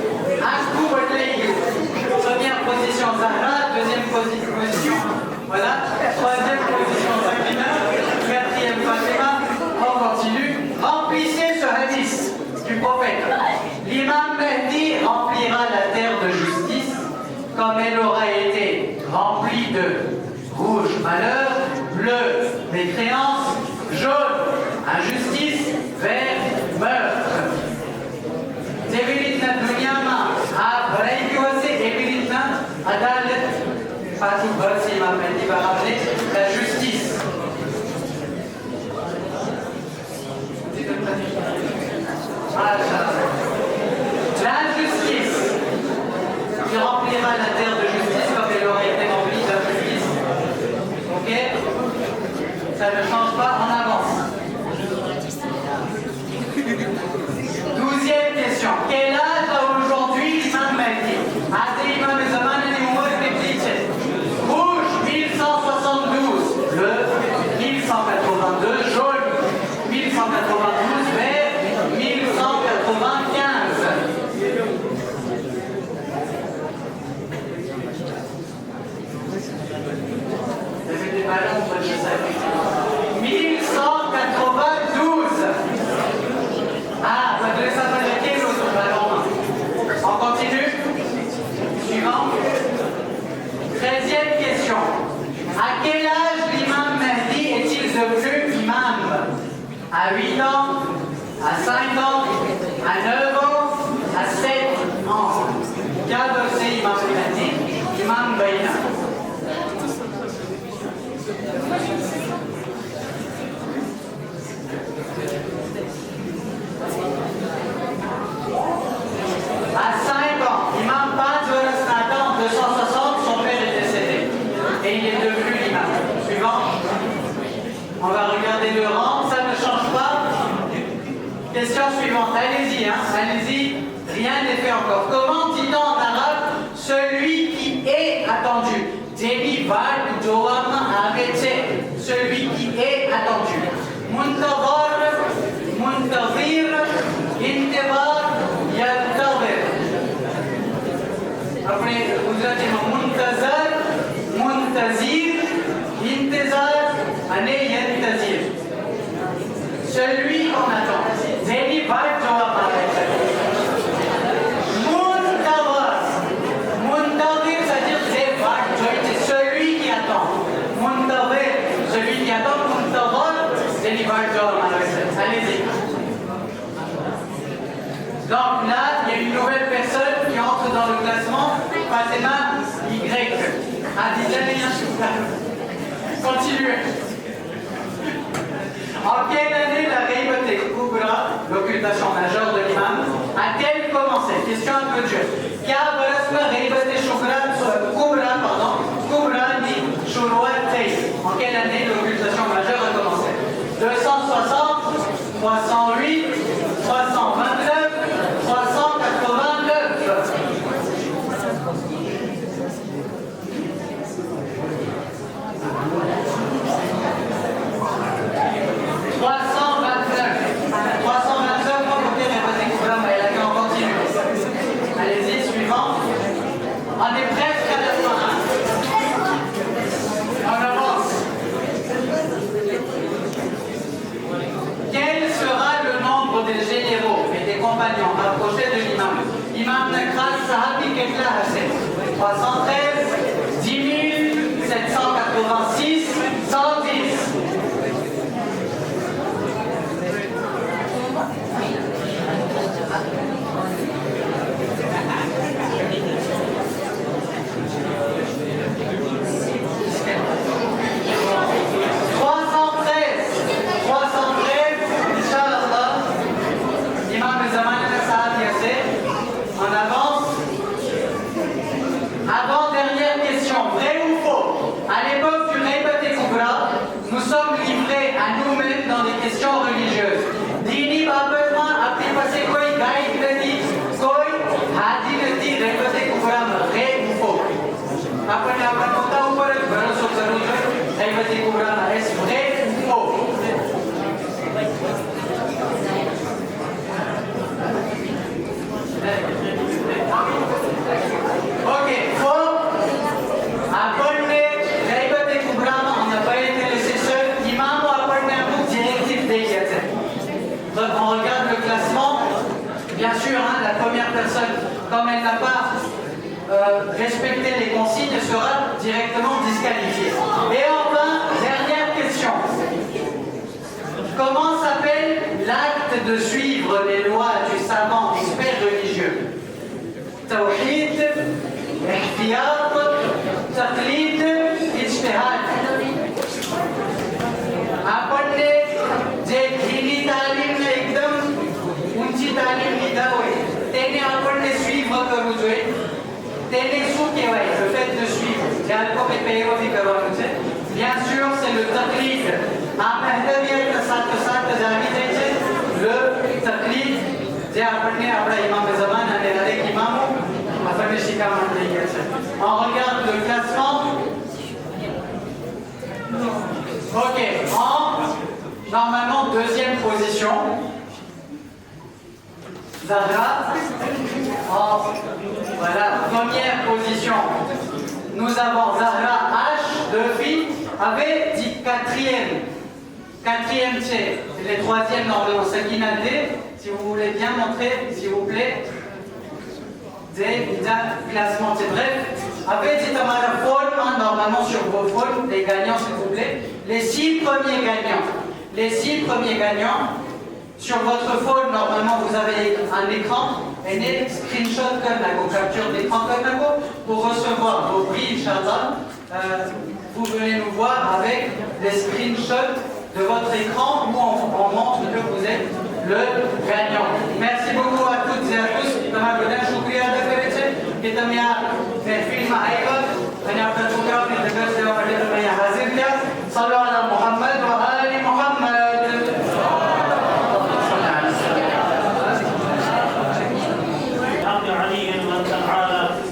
Mécréance, jaune. Injustice, vert, meurtre. Debilitna dunyama, a braïkiwase, debilitna, adalet, Fatou Bossi m'a va rappeler la justice. L'injustice qui remplira la terre de justice comme elle aurait été remplie d'injustice. Ok? Ça ne change pas, on avance. 12e question. Quel âge a aujourd'hui l'imam Mahdi? Imam Zaman rouge 1172, bleu 1182, jaune 1192, vert 1195. Des ballons, je sais. 1192. Ah, vous devez savoir lequel l'autre ballon. On continue. Suivant. 13e question. À quel âge l'imam Mahdi est-il devenu imam? À 8 ans, à 5 ans, à 9 ans, à 7 ans. Qu'a donné imam Mahdi? Imam Bayna. À 5 ans, imam Panzorasnatan, 260, son père est décédé. Et il est devenu l'imam. Suivant. On va regarder le rang, ça ne change pas. Question suivante, allez-y, hein, allez-y. Rien n'est fait encore. Comment dit-on en arabe celui qui est attendu? Demi var doama arrêté. Celui qui est attendu. Muntazar, muntazir, intibar, yantazir. Après, vous avez muntazar, muntazir, intizar, ané yantazir. Celui qu'on attend. Demi var doama arrêté. Muntazar. Muntazir, c'est-à-dire c'est celui qui attend. Muntazir, celui qui attend. Muntazar, demi var doama arrêté. Allez-y. Donc là, il y a une nouvelle personne qui entre dans le classement, Fatima Y. Continuez. En quelle année la Ghaibat Kubra, l'occultation majeure de l'imam, a-t-elle commencé? Question un peu dure. En quelle année l'occultation majeure a commencé? 260, 308, 329, 389. 329, pour côté répéter Kubra, mais elle a on continue. Allez-y, suivant. On est presque à la fin. On avance. Quel sera le nombre des généraux et des compagnons rapprochés de l'imam? Imam Nakras Sahabi Ketla Hassan. 313, 10 786, 110. Avant-dernière question, vrai ou faux? À l'époque du Ghaibat Kubra, nous sommes livrés à nous-mêmes dans des questions religieuses. Dini Babelma a pu passer quoi? Gaïd Nadi, Koi, Hadi Nadi, Ghaibat Kubra, vrai ou faux? Après la raconta ou pas, le ballon sur le Ghaibat Kubra, est-ce vrai ou faux? Ok, faux. Après Ghaibat Kubra, on n'a pas été laissé seul. Imam ou après un bout directif des Donc on regarde le classement. Bien sûr, hein, la première personne, comme elle n'a pas respecté les consignes, sera directement disqualifiée. Et enfin, dernière question. Comment s'appelle l'acte de suivre les lois du savant expert religieux? Tawhid, ihtiyat, taqlid, ijtihad. आपने जे दीनी तालीम में एकदम ऊंची तालीम લીધા હોય તેને આપણને suivre કરવું જોઈએ. તેને શું કહેવાય? Le fait de suivre. જે આપણે પેરોવી કરવાનું છે. Bien sûr, c'est le taqlid. આ પહેલવિયત સાથે જાણી જાય છે. Le taqlid જે આપણને આપણા ઇમામ ઝમાન અને દરેક ઇમામો આપણને શીખવવામાં આવ્યા છે. On regarde le classement. Ok, normalement deuxième position, Zahra. Voilà, première position, nous avons Zahra H, deux filles, avait dit quatrième. Quatrième c'est les troisièmes normalement, Sakina D, si vous voulez bien montrer, s'il vous plaît. Classement, c'est bref. Avec dit normalement sur vos phones, les gagnants s'il vous plaît. Les 6 premiers gagnants. Les 6 premiers gagnants. Sur votre phone, normalement, vous avez un écran. Et un screenshot comme la capture d'écran comme la pour recevoir vos prix, Inch'Allah. Vous venez nous voir avec les screenshots de votre écran où on montre que vous êtes le gagnant. Merci beaucoup à toutes et à tous. Kita punya film Aiba, hanya bertukar di dekat sewa dia punya hasilnya. Sallu ala Muhammad wa ali Muhammad.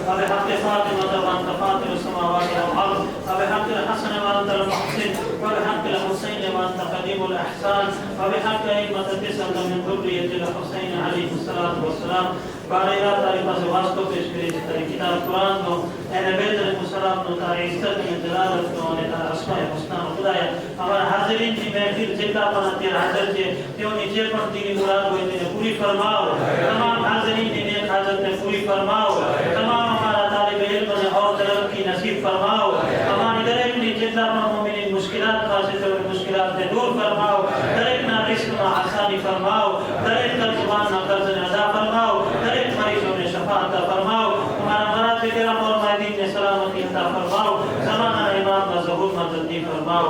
وبحق فاطمة وأنت فاطر السماوات والأرض وبحق الحسن وأنت المحسن وبحق الحسين وأنت قديم الإحسان وبحق أئمة التسعة من ذرية الحسين عليه الصلاة والسلام بارئ तारीफ से वास्तव पेश करे जितने किताब कुरान नो एने बेहतर मुसलमान नो तारी इज्जत में जलालत नो ने तारा अस्माए हुस्ना खुदाया हमारा हाजिरीन की महफिल जितना बनाते हाजिर जे त्यो नीचे पर दीनी मुराद होए ने पूरी फरमाओ तमाम हाजिरीन ने नेक हाजत में पूरी फरमाओ तमाम हमारा तालिब इल्म ने और तरक्की नसीब फरमाओ हमारी दरेक ने जितना पर मोमिन मुश्किलात खासे तो मुश्किलात से दूर फरमाओ दरेक ना रिस्क में आसानी फरमाओ दरेक का जुबान ना कर्ज अदा फरमाओ दरेक मरीजों ने शफा अता फरमाओ हमारा मराते करम और मादीन ने सलामती अता फरमाओ ज़माना इमाम का ज़हूर मददी फरमाओ.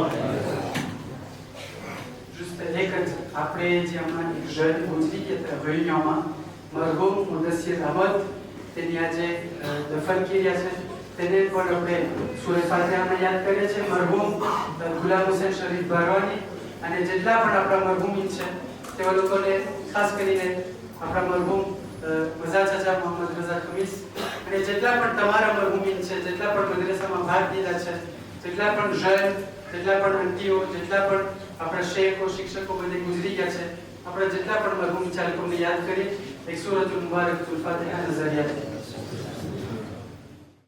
Juste nekad après જે હમણાં એક jeune Moudli qui était réunion مرغوم مدثر Ahmad તેની આજે દફન કર્યા છે તેને પણ આપણે સૂરહ ફાતિહામાં યાદ કરીએ છીએ. મરહૂમ ગુલામ હુસૈન શરીફ બારવાની અને જેટલા પણ આપણા મરહૂમીન છે તેઓ લોકોને ખાસ કરીને આપણા મરહૂમ મઝા ચાચા મોહમ્મદ રઝા ખમીસ અને જેટલા પણ તમારા મરહૂમીન છે જેટલા પણ મદ્રસામાં ભાગ લીધા છે જેટલા પણ જન જેટલા પણ અંટીઓ જેટલા પણ આપણા શેખો શિક્ષકો બધે ગુજરી ગયા છે આપણા જેટલા પણ મરહૂમ ચાલકોને યાદ કરી એક સૂરતુલ મુબારકતુલ ફાતિહા નઝરિયા